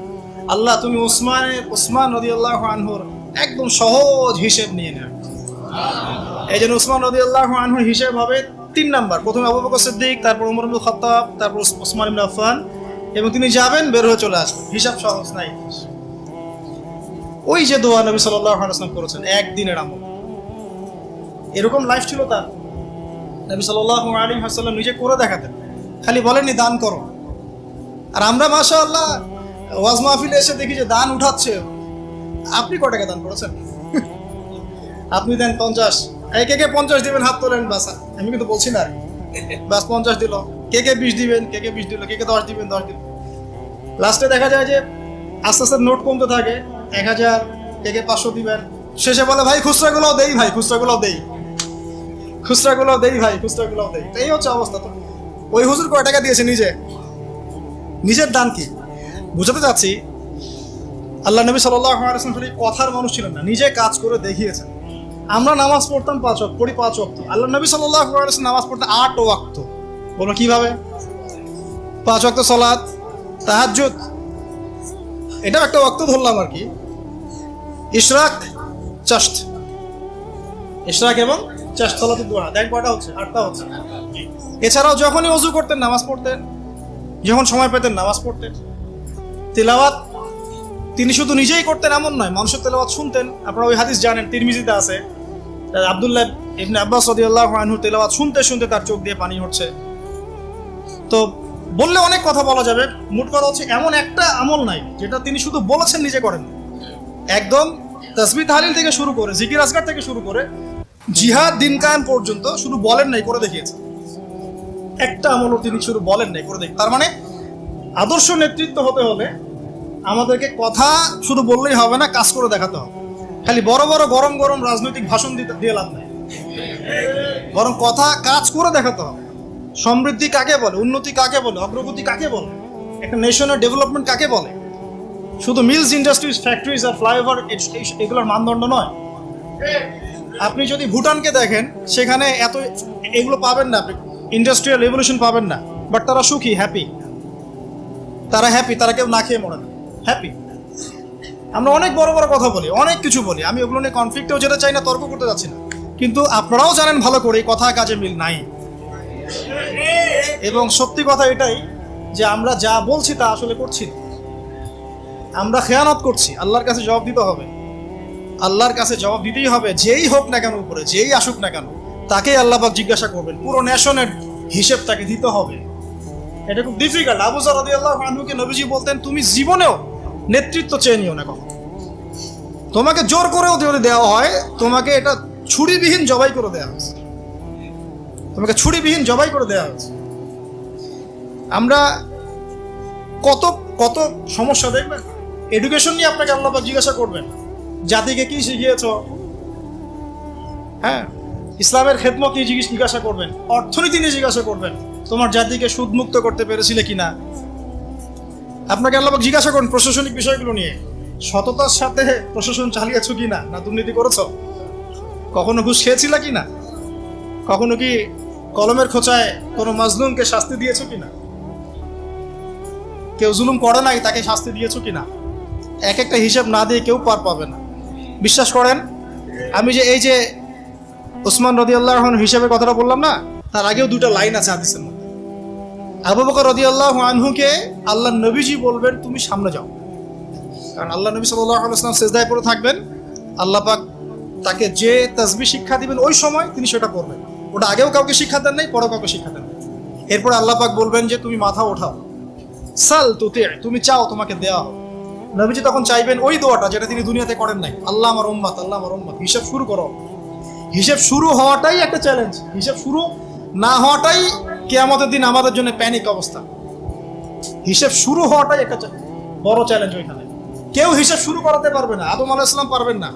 আল্লাহ তুমি উসমান রাদিয়াল্লাহু আনহুর একদম সহজ হিসেব নিয়ে নেন। এই জন্য উসমান রাদিয়াল্লাহু আনহুর হিসেব হবে 3 নাম্বার। প্রথমে আবু বকর সিদ্দিক, তারপর ওমর ইবনে খাত্তাব, তারপর উসমান ইবনে আফফান, এবং তিনি যাবেন বের হয়ে চলে আসবেন। হিসাব সহজ নাই। ওই যে দোয়া নবী সাল্লাল্লাহু আলাইহি ওয়াসাল্লাম করেছেন, একদিনের আমল। এরকম লাইফ ছিল তার। নবী সাল্লাল্লাহু আলাইহি ওয়াসাল্লাম নিজে করে দেখাতেন, খালি বলেননি দান করো। আর আমরা মাশাআল্লাহ ওয়াজ মাহফিলে এসে দেখি যে দান উঠাচ্ছে। আপনি কত টাকা দান করেছেন? আপনি দেন 50, কে 50 দিবেন হাত তোলেন, বাস। আমি কিন্তু বলছি না, বাস 50 দিল, কে 20 দিবেন, কে 20 দিল, কে 10 দিবেন, 10 দিল। লাস্টে দেখা যায় যে আস্তে আস্তে নোট কমতে থাকে, 1000, কে 500 দিবেন। শেষে বলে ভাই খুচরাগুলোও দেই, ভাই খুচরাগুলোও দেই, খুচরাগুলোও দেই, ভাই খুচরাগুলোও দেই। তো এই হচ্ছে অবস্থা। তো ওই হুজুর কয় টাকা দিয়েছে নিজের দান কি বুঝাতে চাচ্ছি। আল্লাহ নবী সাল্লাল্লাহু আলাইহি ওয়াসাল্লাম খালি কথার মানুষ ছিলেন না, নিজে কাজ করে দেখিয়েছেন। আমরা নামাজ পড়তাম 5 ওয়াক্ত, পড়ি 5 ওয়াক্ত। আল্লাহ নবী সাল্লাল্লাহু আলাইহি ওয়াসাল্লাম নামাজ পড়তেন 8 ওয়াক্ত। বলো কিভাবে? 5 ওয়াক্ত সালাত, তাহাজ্জুদ, এটাও একটা ওয়াক্ত ধরলাম আর কি। ইশরাক, চাশত, ইশরাক এবং চাশত, সালাতুদ দুহা, দেখ কয়টা হচ্ছে? 8টা হচ্ছে। এছাড়াও যখনই ওযু করতেন নামাজ পড়তেন, যখন সময় পেতেন নামাজ পড়তেন। তিলাওয়াত তিনি শুধু নিজেই করতেন এমন নয়, মানুষের তেলাওয়াত শুনতেন। আপনারা ওই হাদিস জানেন, তিরমিজিতে আছে, আব্দুল্লাহ ইবনে আব্বাস রাদিয়াল্লাহু আনহু তেলাওয়াত শুনতে শুনতে তার চোখ দিয়ে পানি হচ্ছে। তো বললে অনেক কথা বলা যাবে, মোট কথা হচ্ছে এমন একটা আমল নাই যেটা তিনি শুধু বলেছেন নিজে করেন। একদম তাসবিহ তাহলিল থেকে শুরু করে, জিকির আজকার থেকে শুরু করে জিহাদ দিন কায়েম পর্যন্ত শুধু বলেন নাই, করে দেখিয়েছেন। একটা আমলও তিনি শুধু বলেন নাই, করে দেখি। তার মানে আদর্শ নেতৃত্ব হতে হলে আমাদেরকে কথা শুধু বললেই হবে না, কাজ করে দেখাতে হবে। খালি বড় বড় গরম গরম রাজনৈতিক ভাষণ দিয়ে লাভ নাই, বরং কথা কাজ করে দেখাতে হবে। সমৃদ্ধি কাকে বলে, উন্নতি কাকে বলে, অগ্রগতি কাকে বলে, একটা নেশনের ডেভেলপমেন্ট কাকে বলে? শুধু মিলস, ইন্ডাস্ট্রিজ, ফ্যাক্টরিজ আর ফ্লাইওভার এগুলোর মানদণ্ড নয়। আপনি যদি ভুটানকে দেখেন, সেখানে এত এগুলো পাবেন না, আপনি ইন্ডাস্ট্রিয়াল রেভলিউশন পাবেন না, বাট তারা সুখী, হ্যাপি। তারা হ্যাপি, তারা কেউ না খেয়ে মরে না, হ্যাপি। আমরা অনেক বড় বড় কথা বলি, অনেক কিছু বলি, আমি ওগুলো নিয়ে কনফ্লিক্টেও যেতে চাই না, তর্ক করতে যাচ্ছি না, কিন্তু আপনারাও জানেন ভালো করে কথা কাজে মিল নাই। এবং সত্যি কথা এটাই যে আমরা যা বলছি তা আসলে করছি না, আমরা খেয়ানত করছি। আল্লাহর কাছে জবাব দিতে হবে, আল্লাহর কাছে জবাব দিতেই হবে। যেই হোক না কেন উপরে, যেই আসুক না কেন, তাকেই আল্লাহ পাক জিজ্ঞাসা করবেন, পুরো নেশনের হিসেব তাকে দিতে হবে। এটা খুব ডিফিকাল্ট। আবু যর রাদিয়াল্লাহু আনহুকে নবীজি বলতেন, তুমি জীবনেও নেতৃত্ব চেয়ে নিও না কখনো। তোমাকে জোর করেও যদি দেওয়া হয়, তোমাকে এটা ছুরিবিহীন জবাই করে দেওয়া হয়েছে, তোমাকে ছুরিবিহীন জবাই করে দেওয়া হয়েছে। আমরা কত কত সমস্যা দেখবেন। এডুকেশন নিয়ে আপনাকে আল্লাহ পাক জিজ্ঞাসা করবেন, জাতিকে কি শিখিয়েছ? হ্যাঁ, ইসলামের খেদমত নিয়ে জিজ্ঞাসা করবেন, অর্থনীতি নিয়ে জিজ্ঞাসা করবেন, তোমার জাতিকে সুদমুক্ত করতে পেরেছিলে কিনা। আপনাকে আল্লাহ পাক জিজ্ঞাসা করুন প্রশাসনিক বিষয়গুলো নিয়ে, সততার সাথে প্রশাসন চালিয়েছো কিনা, না দুর্নীতি করেছো, কখনো ঘুষ খেয়েছিল কিনা, কখনো কি কলমের খোঁচায় কোনো মাজলুমকে শাস্তি দিয়েছো কিনা, কেউ জুলুম করে নাই তাকে শাস্তি দিয়েছো কিনা। এক একটা হিসাব না দিয়ে কেউ পার পাবে না। বিশ্বাস করেন, আমি যে এই যে ওসমান রাদিয়াল্লাহু আনহু হিসাবে কথাটা বললাম না, তার আগেও দুটো লাইন আছে হাদিসের মধ্যে। আবু বকর রাদিয়াল্লাহু আনহুকে আল্লাহ নবীজি বলবেন তুমি সামনে যাও, কারণ আল্লাহ নবী সাল্লাল্লাহু আলাইহি ওয়াসাল্লাম সিজদায় পড়ে থাকবেন। আল্লাহ পাক তাকে যে তাসবিহ শিক্ষা দিবেন ওই সময় তিনি সেটা করবেন। ওটা আগেও কাউকে শিক্ষা দেন নাই, পরেও কাউকে শিক্ষা দেন নাই। এরপর আল্লাহ পাক বলবেন যে তুমি মাথা ওঠাও, সাল তুতি, তুমি চাও তোমাকে দেওয়া হবে। নবীজি তখন চাইবেন ওই দোয়াটা যেটা তিনি দুনিয়াতে করেন নাই, আল্লাহ আমার উম্মত, আল্লাহ আমার উম্মত। হিসাব শুরু করো। হিসাব শুরু হওয়াটাই একটা চ্যালেঞ্জ, হিসাব শুরু না হওয়াটাই কিয়ামতের দিন আমাদের জন্য প্যানিক অবস্থা। হিসাব শুরু হওয়াটাই একটা বড় চ্যালেঞ্জ। ওইখানে কেউ হিসাব শুরু করাতে পারবে না। আদম আলাইহিস সালাম পারবেন না,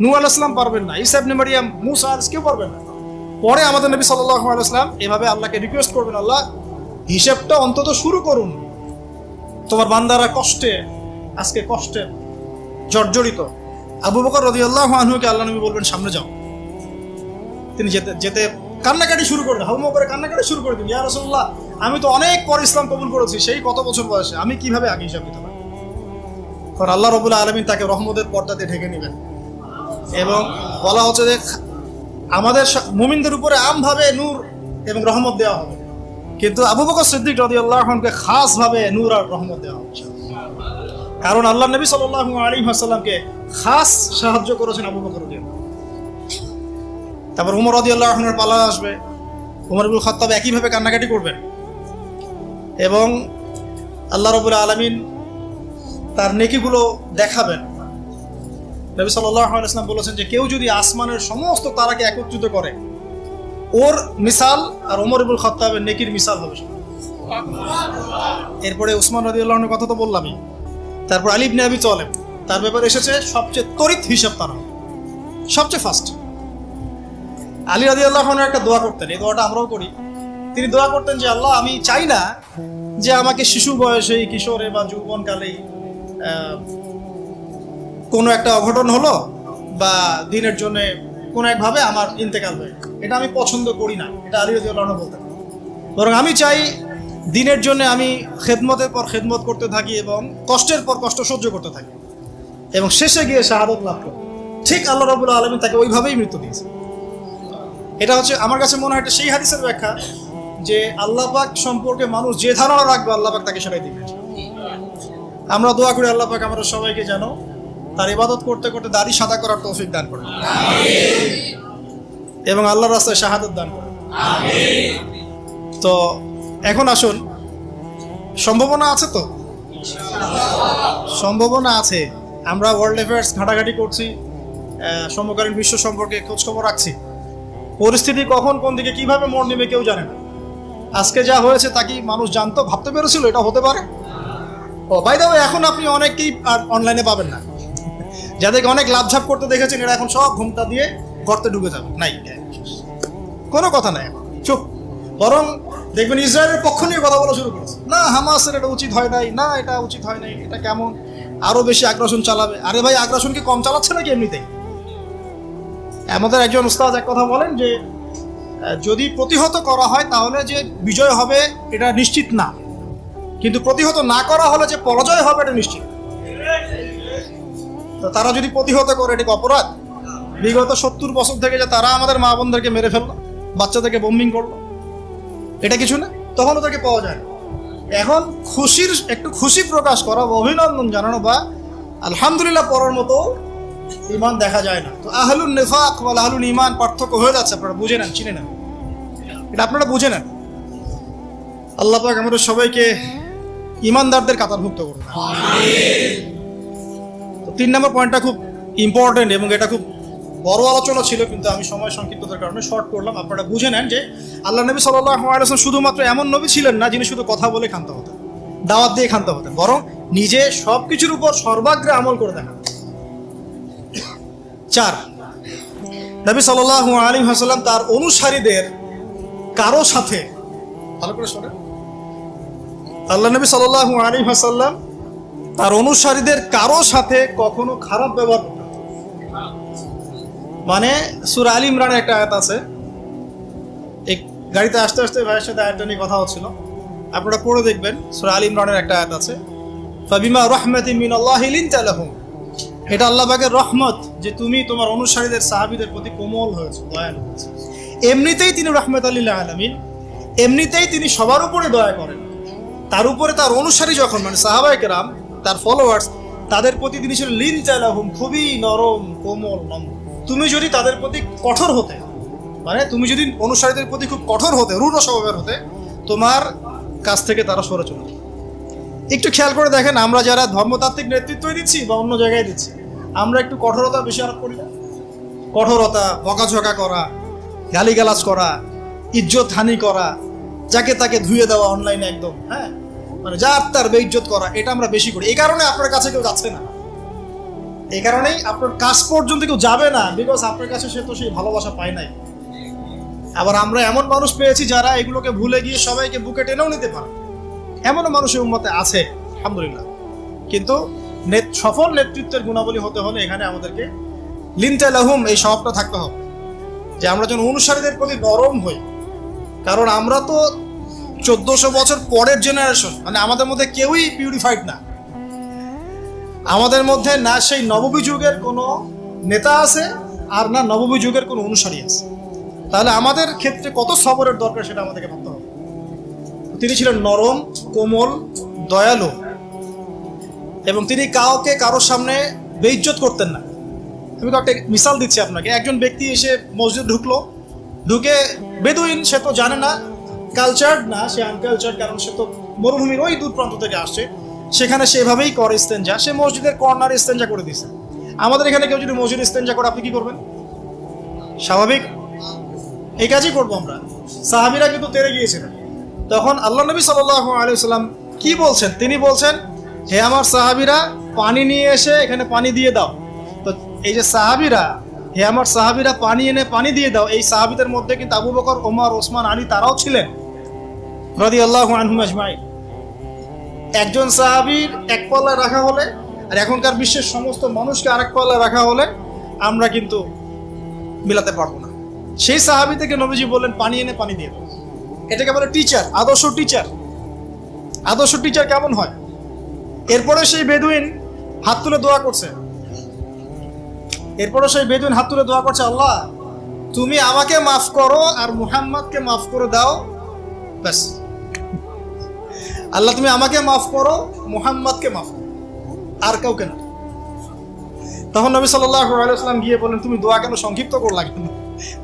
নূহ আলাইহিস সালাম পারবেন না, ঈসা ইবনে মারইয়াম, মুসা আলাইহিস কেউ পারবেন না। পরে আমাদের নবী সাল্লাল্লাহু আলাইহি ওয়াসাল্লাম এভাবে আল্লাহকে রিকোয়েস্ট করবেন, আল্লাহ হিসাবটা অন্তত শুরু করুন। তোমার বান্দারা কষ্টে, আজকে কষ্টে জর্জরিত। আবু বকর রাদিয়াল্লাহু আনহুকে আল্লাহ নবী বলবেন সামনে যাও। তিনি যেতে যেতে কান্নাকাটি শুরু করলেন, হাউমাউ করে কান্নাকাটি শুরু করে দিন, ইয়া রাসূলুল্লাহ আমি তো অনেক পর ইসলাম কবুল করেছি, সেই কত বছর বয়সে, আমি কিভাবে আগে হিসাব দিতে পারি? কারণ আল্লাহ রাব্বুল আলামিন তাকে রহমতের পর্দাতে ঢেকে নেবেন। এবং বলা হচ্ছে যে আমাদের মুমিনদের উপরে আমভাবে নূর এবং রহমত দেওয়া হবে, কিন্তু আবু বকর সিদ্দিক রাদিয়াল্লাহু আনহুকে খাসভাবে নূর আর রহমত দেওয়া হচ্ছে। কারণ আল্লাহ নবী সাল্লাল্লাহু আলাইহি ওয়াসাল্লামকে খাস সাহায্য করেছেন আবু বকর রাদিয়াল্লাহু। তারপর উমর রাদিয়াল্লাহু আনহুর পালা আসবে, উমর ইবনুল খাত্তাব একইভাবে কান্নাকাটি করবেন এবং আল্লাহ রাব্বুল আলামিন তার নেকিগুলো দেখাবেন। নবী সাল্লাল্লাহু আলাইহি ওয়াসাল্লাম বলেছেন যে কেউ যদি আসমানের সমস্ত তারাকে একত্রিত করে, ওর মিসাল আর ওমর ইবনুল খাত্তাবের নেকির মিসাল হবে। এরপরে উসমান রাদিয়াল্লাহু আনহুর কথা তো বললামই। তারপর আলী ইবনে আবি তালেব, তার ব্যাপারে এসেছে সবচেয়ে তড়িৎ হিসাব তারা, সবচেয়ে ফাস্ট। আলী রাদিয়াল্লাহু আনহু একটা দোয়া করতেন, এই দোয়াটা আমরাও করি। তিনি দোয়া করতেন যে আল্লাহ, আমি চাই না যে আমাকে শিশু বয়সেই, কিশোরে বা যৌবনকালেই কোনো একটা অঘটন হলো বা দিনের জন্য কোনো একভাবে আমার ইন্তেকাল হয়, এটা আমি পছন্দ করি না। এটা আলী রাদিয়াল্লাহু আনহু বলতেন। বরং আমি চাই দিনের জন্য আমি খেদমতের পর খেদমত করতে থাকি এবং কষ্টের পর কষ্ট সহ্য করতে থাকি এবং শেষে গিয়ে শাহাদত লাভ করি। ঠিক আল্লাহ রাব্বুল আলামিন তাকে ওইভাবেই মৃত্যু দিয়েছে। এটা হচ্ছে আমার কাছে মনে হয় এটা সেই হাদিসের ব্যাখ্যা যে আল্লাহ পাক সম্পর্কে মানুষ যে ধারণা রাখবে আল্লাহ পাক তাকে সেটাই দিবে। আমরা দোয়া করি আল্লাহ পাক আমাদের সবাইকে যেন তার ইবাদত করতে করতে দাড়ি সাদা করার তৌফিক দান করেন এবং আল্লাহর রাস্তায় শাহাদত দান করেন। তো এখন আসুন, সম্ভাবনা আছে তো? সম্ভাবনা আছে। আমরা ওয়ার্ল্ড অ্যাফেয়ার্স ঘাটাঘাটি করছি, সমকালীন বিশ্ব সম্পর্কে খোঁজখবর রাখছি। পরিস্থিতি কখন কোন দিকে কিভাবে মোড় নেবে কেউ জানে না। আজকে যা হয়েছে তা কি মানুষ জানতো, ভাবতে পেরেছিল এটা হতে পারে? ও বাই দ্য ওয়ে, এখন আপনি অনেককেই আর অনলাইনে পাবেন না। যাদেরকে অনেক লাভঝাপ করতে দেখেছেন এরা এখন সব ঘুমটা দিয়ে গর্তে ঢুকে যাবে। নাই, কোনো কথা নাই, চুপ। বরং দেখবেন ইসরায়েলের পক্ষ নিয়ে কথা বলা শুরু করেছে। না, হামাসের এটা উচিত হয় নাই, না এটা উচিত হয় নাই, এটা কেমন, আরো বেশি আগ্রাসন চালাবে। আরে ভাই, আগ্রাসন কি কম চালাচ্ছে নাকি এমনিতেই? আমাদের একজন উস্তাদ এক কথা বলেন যে যদি প্রতিহত করা হয় তাহলে যে বিজয় হবে এটা নিশ্চিত না, কিন্তু প্রতিহত না করা হলে যে পরাজয় হবে এটা নিশ্চিত। তো তারা যদি প্রতিহত করে এটা অপরাধ? বিগত 70 বছর থেকে যে তারা আমাদের মা বোনদেরকে মেরে ফেললো, বাচ্চাদেরকে বোম্বিং করলো, এটা কিছু না? তখন ওদেরকে পাওয়া যায় না। এখন একটু খুশি প্রকাশ করা, অভিনন্দন জানানো বা আলহামদুলিল্লাহ পড়ার মতো ঈমান দেখা যায় না। তো আহলুন নিফাক ওয়াল আহলুল ঈমান পার্থক্য হয়ে যাচ্ছে। আপনারা বুঝে নেন, চিনে নেন, এটা আপনারা বুঝে নেন। আল্লাহ পাক আমাদের সবাইকে ঈমানদারদের কাতারভুক্ত করুন। তো 3 নম্বর পয়েন্টটা খুব ইম্পর্টেন্ট এবং এটা খুব বড় আলোচনা ছিল, কিন্তু আমি সময় সংক্ষিপ্ততার কারণে শর্ট করলাম। আপনারা বুঝে নেন যে আল্লাহ নবী সাল্লাল্লাহু আলাইহি ওয়াসাল্লাম শুধুমাত্র এমন নবী ছিলেন না যিনি শুধু কথা বলে ক্ষান্ত হতেন, দাওয়াত দিয়ে ক্ষান্ত হতেন, বরং নিজে সবকিছুর উপর সর্বাগ্রে আমল করে দেখান। 4, নবী সাল্লাল্লাহু আলাইহি ওয়াসাল্লাম তার অনুসারীদের কারো সাথে, ভালো করে শোনেন, আল্লাহ নবী সাল্লাল্লাহু আলাইহি ওয়াসাল্লাম তার অনুসারীদের কারো সাথে কখনো খারাপ ব্যবহার করতেন। মানে সূরা আলী ইমরানের একটা আয়াত আছে, এই গাড়িতে আস্তে আস্তে ভাইয়ের সাথে আয়াতটা নিয়ে কথা হচ্ছিল, আপনারা পড়ে দেখবেন। সূরা আলী ইমরানের একটা আয়াত আছে, ফাবিমা রাহমাতিন মিনাল্লাহি লিনতা লাহুম। এটা আল্লাহ পাকের রহমত যে তুমি তোমার অনুসারীদের সাহাবীদের প্রতি কোমল হয়েছে, দয়ালু হয়েছে। এমনিতেই তিনি রাহমাতুল লিল আলামিন, এমনিতেই তিনি সবার উপরে দয়া করেন। তার উপরে তার অনুসারী যখন, মানে সাহাবায়ে কেরাম, তার ফলোয়ার্স, তাদের প্রতি তিনি ছিলেন লিনতা লাহুম, খুবই নরম, কোমল, নম্র। তুমি যদি তাদের প্রতি কঠোর হতে, মানে তুমি যদি অনুসারীদের প্রতি খুব কঠোর হতে, রূঢ় স্বভাবের হতে, তোমার কাছ থেকে তারা সরে চলে যাবে। একটু খেয়াল করে দেখেন, আমরা যারা ধর্মতাত্ত্বিক নেতৃত্ব দিচ্ছি বা অন্য জায়গায় দিচ্ছি, আমরা একটু কঠোরতা বেশি আরোপ করি না? কঠোরতা, বকাঝকা করা, গালিগালাজ করা, ইজ্জত হানি করা, যাকে তাকে ধুয়ে দেওয়া অনলাইনে একদম, হ্যাঁ, মানে যার তার বেইজ্জত করা, এটা আমরা বেশি করি। এই কারণে আপনার কাছে কেউ যাচ্ছে না, এই কারণেই আপনার কাছ পর্যন্ত কেউ যাবে না, বিকজ আপনার কাছে সে তো সেই ভালোবাসা পায় নাই। আবার আমরা এমন মানুষ পেয়েছি যারা এগুলোকে ভুলে গিয়ে সবাইকে বুকে টেনেও নিতে পারে, এমনও মানুষের উম্মতে আছে, আলহামদুলিল্লাহ। কিন্তু সফল নেতৃত্বের গুণাবলী হতে হলে এখানে আমাদেরকে লিনতা লাহুম এই স্বভাবটা থাকতে হবে, যে আমরা যেন অনুসারীদের প্রতি নরম হই। কারণ আমরা তো 1400 বছর পরের জেনারেশন, মানে আমাদের মধ্যে কেউই পিউরিফাইড না। আমাদের মধ্যে না সেই নববী যুগের কোনো নেতা আছে, আর না নববী যুগের কোনো অনুসারী আছে। তাহলে আমাদের ক্ষেত্রে কত সবরের দরকার সেটা আমাদেরকে ভাবতে হবে। তিনি ছিলেন নরম, কোমল, দয়ালু এবং তিনি কাউকে কারোর সামনে বেইজ্জত করতেন না। আমি তো একটা মিসাল দিচ্ছি আপনাকে। একজন ব্যক্তি এসে মসজিদ ঢুকে বেদুইন, সে তো জানে না, কালচার্ড না, সে আনকালচার্ড, কারণ সে তো মরুভূমির ওই দূর প্রান্ত থেকে আসছে। সেখানে সেভাবেই করে ইস্তেঞ্জা, সে মসজিদের কর্নারে ইস্তেঞ্জা করে দিয়েছে। আমাদের এখানে কেউ যদি মসজিদ ইস্তেঞ্জা করে, আপনি কি করবেন? স্বাভাবিক এই কাজই করবো আমরা। সাহাবীরা কিন্তু তেড়ে গিয়েছিলেন। তখন আল্লাহ নবী সাল্লাল্লাহু আলাইহি ওয়াসাল্লাম কি বলছেন? তিনি বলছেন, হে আমার সাহাবীরা, পানি নিয়ে এসে এখানে পানি দিয়ে দাও। তো এই যে সাহাবীরা, হে আমার সাহাবীরা, পানি এনে পানি দিয়ে দাও, এই সাহাবীদের মধ্যে কিন্তু আবু বকর, ওমর, ওসমান, আলী তারাও ছিলেন রাদিয়াল্লাহু আনহুম আজমাইন। একজন সাহাবীর এক পাল্লায় রাখা হলে আর এখনকার বিশ্বের সমস্ত মানুষকে আরেক পাল্লায় রাখা হলে আমরা কিন্তু মিলাতে পারবো না। সেই সাহাবী থেকে নবীজি বললেন, পানি এনে পানি দিয়ে দাও। এটাকে বলে টিচার, আদর্শ টিচার। আদর্শ টিচার কেমন হয়? এরপরে সেই বেদুইন হাত তুলে দোয়া করছে। আল্লাহ, তুমি আমাকে মাফ করো আর মুহাম্মদকে মাফ করে দাও, ব্যাস। আল্লাহ, তুমি আমাকে মাফ করো, মুহাম্মদকে মাফ করো, আর কাউকে না। তখন নবী সাল্লাল্লাহু আলাইহি ওয়াসাল্লাম গিয়ে বললেন, তুমি দোয়া কেন সংক্ষিপ্ত করলা, কেন?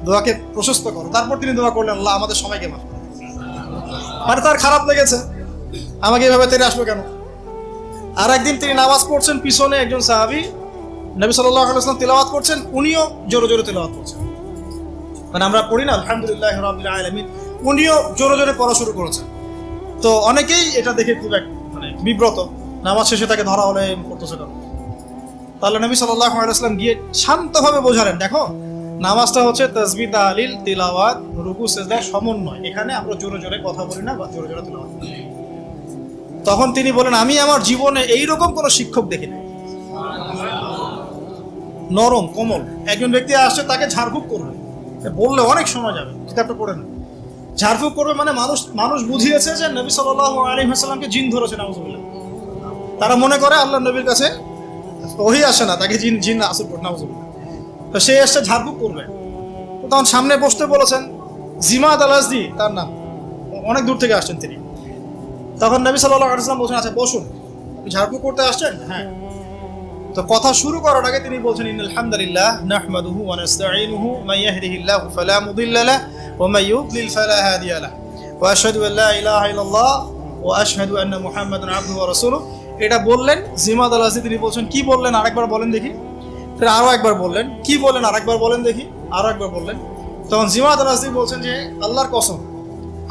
দোয়াকে প্রশস্ত করো। তারপর তিনি দোয়া করলেন, আল্লাহ আমাদের সবাইকে মাফ করো। মানে তার খারাপ লেগেছে, আমাকে এভাবে তেড়ে আসলো কেন? আর একদিন তিনি নামাজ পড়ছেন, পিছনে একজন সাহাবী নবী সাল্লাল্লাহু আলাইহি ওয়াসাল্লাম তিলাওয়াত করছেন, উনিও জোরে জোরে তিলাওয়াত করছেন। মানে আমরা পড়ি না আলহামদুলিল্লাহি রাব্বিল আলামিন, উনিও জোরে জোরে পড়া শুরু করেছেন। তো অনেকেই এটা দেখে খুব মানে বিব্রত, নামাজ শেষে তাকে ধরা হলে করতেছে কেন? তাহলে নবী সাল্লাল্লাহু আলাইহি ওয়াসাল্লাম গিয়ে শান্তভাবে বোঝালেন, দেখো নামাজটা হচ্ছে তাসবিহ, তাহলিল, তিলাওয়াত, রুকু, সিজদার সমন্বয়। এখানে আমরা জোরে জোরে কথা বলি না বা জোরে জোরে তিলাওয়াত করি। তখন তিনি বলেন, আমি আমার জীবনে এইরকম কোনো শিক্ষক দেখিনি। নরম, কোমল। একজন ব্যক্তি আসছে, তাকে ঝাড়ফুঁক করবে, বললে অনেক সময় যাবে, কিতাবটা পড়ে না। ঝাড়ফুঁক করবে মানে মানুষ বুঝিয়েছে যে নবী সাল্লাল্লাহু আলাইহি ওয়াসাল্লামকে জিন ধরেছে, নাউযুবিল্লাহ। তারা মনে করে আল্লাহ নবীর কাছে ওহী আসে না, তাকে জিন আসর করে, নাউযুবিল্লাহ। তো সে এসে ঝাড়ফুঁক করবে। তখন সামনে বসতে বলেছেন জিমাদ আল আজদি, তার নাম, অনেক দূর থেকে আসছেন তিনি। তখন নবী সাল্লাল্লাহু আলাইহি ওয়াসাল্লাম বলছেন, আচ্ছা বসুন, ঝাড়ফুঁক করতে আসছেন? হ্যাঁ। তো কথা শুরু করার আগে তিনি বলছেন, ইন্নাল হামদালিল্লাহ নাহমাদুহু ওয়া নাস্তাঈনুহু মান ইয়াহদিহিল্লাহু ফালা মুদিল্লা লাহু ওয়া মান ইউদ্লিল ফালা হাদিয়া লাহু ওয়া আশহাদু আল লা ইলাহা ইল্লাল্লাহ ওয়া আশহাদু আন্না মুহাম্মাদান আবদুহু ওয়া রাসূলুহু। এটা বললেন জিমাদ আল আজদি। তিনি বলছেন, কি বললেন আরেকবার বলেন দেখি। ফের আরো একবার বললেন, কি বললেন আরেকবার বলেন দেখি। আরো একবার বললেন। তখন জিমাদ আল আজদি বলছেন যে, আল্লাহর কসম,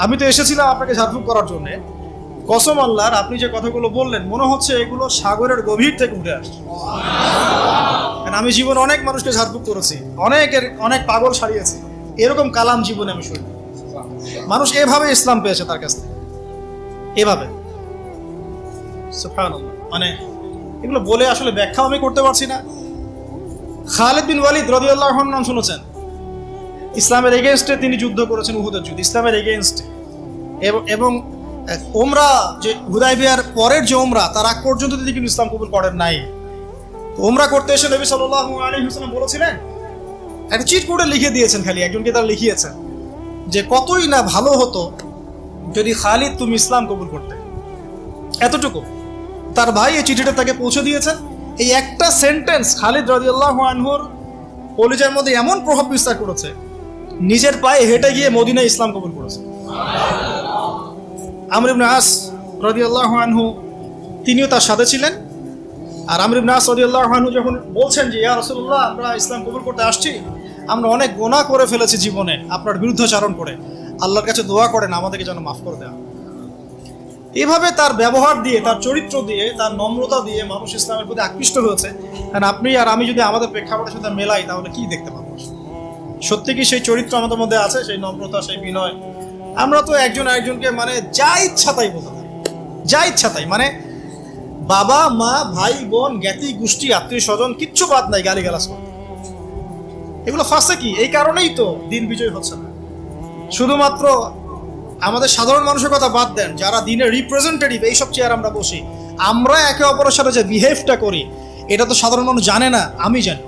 আমি তো এসেছিলাম আপনাকে ঝাড়ফুঁক করার জন্য। কসম আল্লাহর, আপনি যে কথাগুলো বললেন মনে হচ্ছে এগুলো সাগরের গভীর থেকে উঠে আসছে। আমি জীবনে অনেক মানুষকে ঝাড়ফুঁক করেছি, অনেক পাগল সারিয়েছি, এরকম কালাম জীবনে আমি শুনি। মানুষ এভাবে ইসলাম পেয়েছে তার কাছ থেকে, এভাবে। সুবহানাল্লাহ। মানে এগুলো বলে আসলে ব্যাখ্যা আমি করতে পারছি না। খালিদ বিন ওয়ালিদ রাদিয়াল্লাহু আনহু নাম শুনেছেন? ইসলামের এগেইনস্টে তিনি যুদ্ধ করেছেন, উহুদের যুদ্ধ, ইসলামের এগেইনস্টে। এবং ওমরা, যে হুদায়বিয়ার পরের যে ওমরা, তার আগ পর্যন্ত তিনি কিন্তু ইসলাম কবুল করেন নাই। ওমরা করতে এসে নবী সাল্লাল্লাহু আলাইহি ওয়াসাল্লাম বলেছিলেন, একটা চিট করে লিখে দিয়েছেন, খালি একজনকে তারা লিখিয়েছেন যে কতই না ভালো হতো যদি খালিদ তুমি ইসলাম কবুল করতে। এতটুকু তার ভাই এই চিঠিটা তাকে পৌঁছে দিয়েছেন। এই একটা সেন্টেন্স খালিদ রাদিয়াল্লাহু আনহুর কলিজার মধ্যে এমন প্রভাব বিস্তার করেছে, নিজের পায়ে হেঁটে গিয়ে মদিনায় ইসলাম কবুল করেছে। আমর ইবনে আস রাদিয়াল্লাহু আনহু তিনিও তার সাথে ছিলেন। আর আমর ইবনে আস রাদিয়াল্লাহু আনহু যখন বলছেন যে, ইয়া রাসূলুল্লাহ, আমরা ইসলাম কবুল করতে আসছি, আমরা অনেক গুনাহ করে ফেলেছি জীবনে আপনার বিরুদ্ধাচরণ করে, আল্লাহর কাছে দোয়া করেন আমাদেরকে যেন মাফ করে দেওয়া। এভাবে তার ব্যবহার দিয়ে, তার চরিত্র দিয়ে, তার নম্রতা দিয়ে মানুষ ইসলামের প্রতি আকৃষ্ট হয়েছে। কারণ আপনি আর আমি যদি আমাদের প্রেক্ষাপটের সাথে মেলাই, তাহলে কি দেখতে পাবো? সত্যি কি সেই চরিত্র আমাদের মধ্যে আছে, সেই নম্রতা, সেই বিনয়? আমরা তো একজন আরেকজনকে মানে যা ইচ্ছা তাই বলতে থাকি, যা ইচ্ছা তাই। মানে বাবা মা, ভাই বোন, জ্ঞাতি গোষ্ঠী, আত্মীয় স্বজন, কিচ্ছু বাদ নাই গালিগালাজ করতে। এগুলো ফাঁসে কি? এই কারণেই তো দিন বিজয় হচ্ছে না। শুধুমাত্র আমাদের সাধারণ মানুষের কথা বাদ দেন, যারা দিনের রিপ্রেজেন্টেটিভ, এইসব চেয়ার আমরা বসি, আমরা একে অপরের সাথে যে বিহেভটা করি, এটা তো সাধারণ মানুষ জানে না, আমি জানি।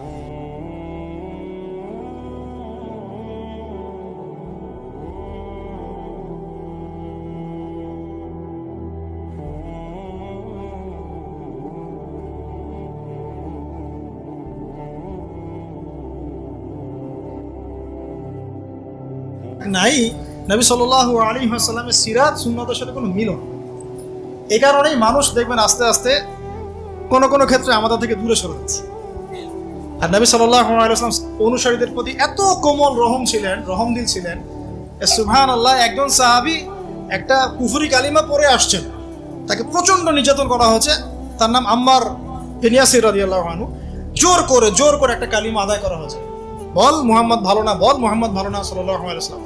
নাই, নবী সাল্লাল্লাহু আলাইহি ওয়াসাল্লামের সিরাত সুন্নতের সাথে কোনো মিল নেই। এই কারণেই মানুষ দেখবেন আস্তে আস্তে কোনো কোনো ক্ষেত্রে আমাদের থেকে দূরে সরে যাচ্ছে। আর নবী সাল্লাল্লাহু আলাইহি ওয়াসাল্লাম অনুসারীদের প্রতি এত কোমল রহমদিল ছিলেন, সুবহানাল্লাহ। একজন সাহাবী একটা কুফরি কালিমা পড়ে আসছেন, তাকে প্রচন্ড নির্যাতন করা হয়েছে, তার নাম আম্মার বিন ইয়াসির রাদিয়াল্লাহু আনহু। জোর করে একটা কালিমা আদায় করা হয়েছে, বল মুহাম্মদ ভালো না, বল মুহাম্মদ ভালো না সাল্লাল্লাহু আলাইহি ওয়াসাল্লাম।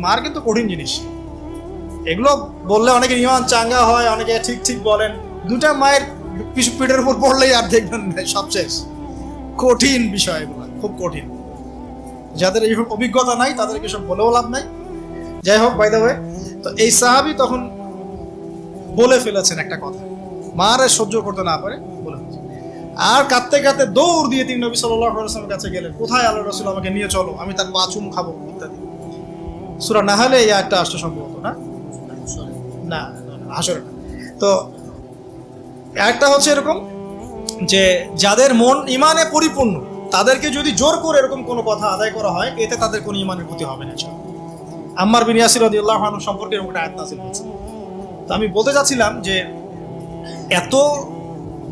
মার কিন্তু কঠিন জিনিস। এগুলো বললে অনেকে ইমান চাঙ্গা হয়, অনেকে ঠিক বলেন। দুটা মায়ের পিঠের উপর পড়লেই আর দেখবেন সব শেষ। কঠিন বিষয় এগুলো, খুব কঠিন। যাদের এইসব অভিজ্ঞতা নাই তাদেরকে সব বলেও লাভ নাই। যাই হোক, বাই দ্য ওয়ে, তো এই সাহাবী তখন বলে ফেলেছেন একটা কথা, মারে সহ্য করতে না পারে বলে ফেলেছেন। আর কাঁদতে কাঁদতে দৌড় দিয়ে তিনি নবী সাল্লাল্লাহু আলাইহি ওয়াসাল্লামের কাছে গেলেন, কোথায় আল্লাহর রাসূল, আমাকে নিয়ে চলো, আমি তার পা চুমু খাবো ইত্যাদি। সূরা নাহলে এই আয়াতটা আসছে সম্ভবত, না হাসরে না। তো একটা হচ্ছে এরকম যে যাদের মন ইমানে পরিপূর্ণ তাদেরকে যদি জোর করে এরকম কোনো কথা আদায় করা হয়, এতে তাদের কোনো ইমানের ক্ষতি হবে না। আম্মার বিন ইয়াসির রাদিয়াল্লাহু আনহু সম্পর্কে এরকম একটা আয়াত নাযিল হয়েছে। তো আমি বলতে চাচ্ছিলাম যে এত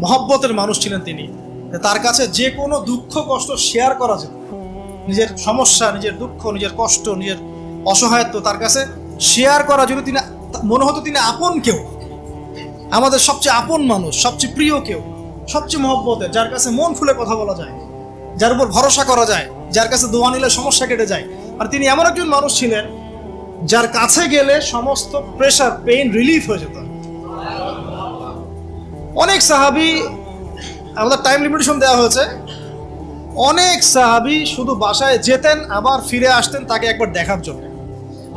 মহব্বতের মানুষ ছিলেন তিনি, তার কাছে যে কোনো দুঃখ কষ্ট শেয়ার করা যেত। নিজের সমস্যা, নিজের দুঃখ, নিজের কষ্ট, নিজের অসহায়ত্ব তার কাছে শেয়ার করা যদি তিনি মনে হতো তিনি আপন কেউ, আমাদের সবচেয়ে আপন মানুষ, সবচেয়ে প্রিয় কেউ, সবচেয়ে মহব্বতের, যার কাছে মন খুলে কথা বলা যায়, যার উপর ভরসা করা যায়, যার কাছে দোয়া নিলে সমস্যা কেটে যায়। আর তিনি এমন একজন মানুষ ছিলেন যার কাছে গেলে সমস্ত প্রেশার, পেইন রিলিফ হয়ে যেত। অনেক সাহাবী, আমাদের টাইম লিমিটেশন দেওয়া হয়েছে, অনেক সাহাবী শুধু বাসায় যেতেন আবার ফিরে আসতেন তাকে একবার দেখার জন্য।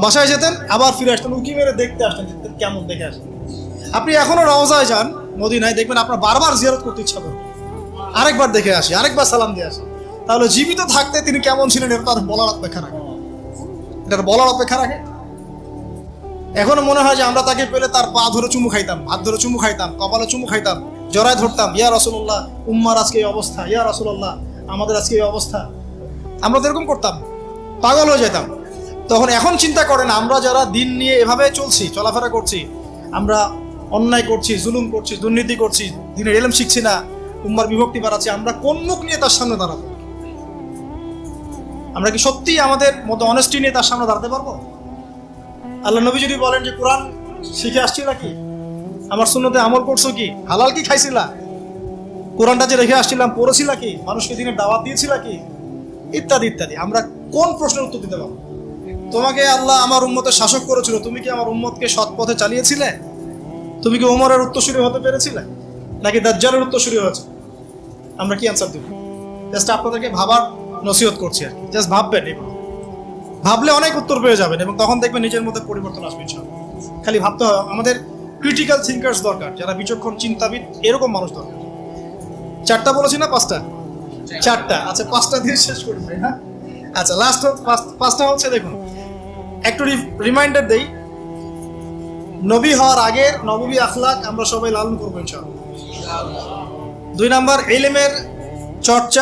বাসায় যেতেন আবার ফিরে আসতেন, উকি মেরে দেখতে আসতেন কেমন দেখে আসেন। আপনি এখনো রওজায় যান মদিনায়, দেখবেন আপনার বারবার জিয়ারত করতে ইচ্ছা করবে, আরেকবার দেখে আসি, আরেকবার সালাম দিয়ে আসি। তাহলে জীবিত থাকতে তিনি কেমন ছিলেন এটা তার বলার অপেক্ষা রাখে। এখনো মনে হয় যে আমরা তাকে পেলে তার পা ধরে চুমু খাইতাম, হাত ধরে চুমু খাইতাম, কপালে চুমু খাইতাম, জড়ায় ধরতাম, ইয়া রাসূলুল্লাহ উম্মার আজকে এই অবস্থা, ইয়া রাসূলুল্লাহ আমাদের আজকে এই অবস্থা। আমরা তো এরকম করতাম, পাগল হয়ে যেতাম। তখন এখন চিন্তা করেন, আমরা যারা দিন নিয়ে এভাবে চলছি, চলাফেরা করছি, আমরা অন্যায় করছি, জুলুম করছি, দুর্নীতি করছি, দিনের ইলম শিখছি না, উম্মার বিভক্তি বাড়াচ্ছি, আমরা কোন মুখ নিয়ে তার সামনে দাঁড়াবো? আমরা কি সত্যি আমাদের মধ্যে অনেস্টি নিয়ে তার সামনে দাঁড়াতে পারবো? আল্লাহ নবী যদি বলেন যে কোরআন শিখে আসছি নাকি, আমার সুন্নতে আমল করছো কি, হালাল কি খাইছিলা, কোরআনটা যে রেখে আসছিলাম পড়েছিলা কি, মানুষকে দিনের দাওয়াত দিয়েছিলা কি, ইত্যাদি ইত্যাদি, আমরা কোন প্রশ্নের উত্তর দিতে পারবো? তোমাকে আল্লাহ আমার উম্মতের শাসক করেছিল, তুমি কি আমার উম্মতকে সৎ পথে চালিয়েছিলে? তুমি কি ওমরের উত্তরসূরি হতে পেরেছিলে, নাকি দাজ্জালের উত্তরসূরি হয়েছে? আমরা কি অ্যান্সার দেব? জাস্ট আপনাদেরকে ভাবার নসিহত করছি আর কি। জাস্ট ভাববেন, ভাবলে অনেক উত্তর পেয়ে যাবেন এবং তখন দেখবেন নিজের মধ্যে পরিবর্তন আসবে ইনশাআল্লাহ। খালি ভাবতে হবে। আমাদের ক্রিটিক্যাল থিঙ্কার্স দরকার, যারা বিচক্ষণ চিন্তাবিদ, এরকম মানুষ দরকার। 4টা বলেছি না 5টা? 4টা। আচ্ছা 5টা দিয়ে শেষ করি ভাই। হ্যাঁ আচ্ছা, লাস্ট 5টা হচ্ছে, দেখুন একটু রিমাইন্ডার দেই। নবী হওয়ার আগের নববী আখলাক আমরা সবাই লালন করবো ইনশাআল্লাহ। 2 নাম্বার, ইলমের চর্চা।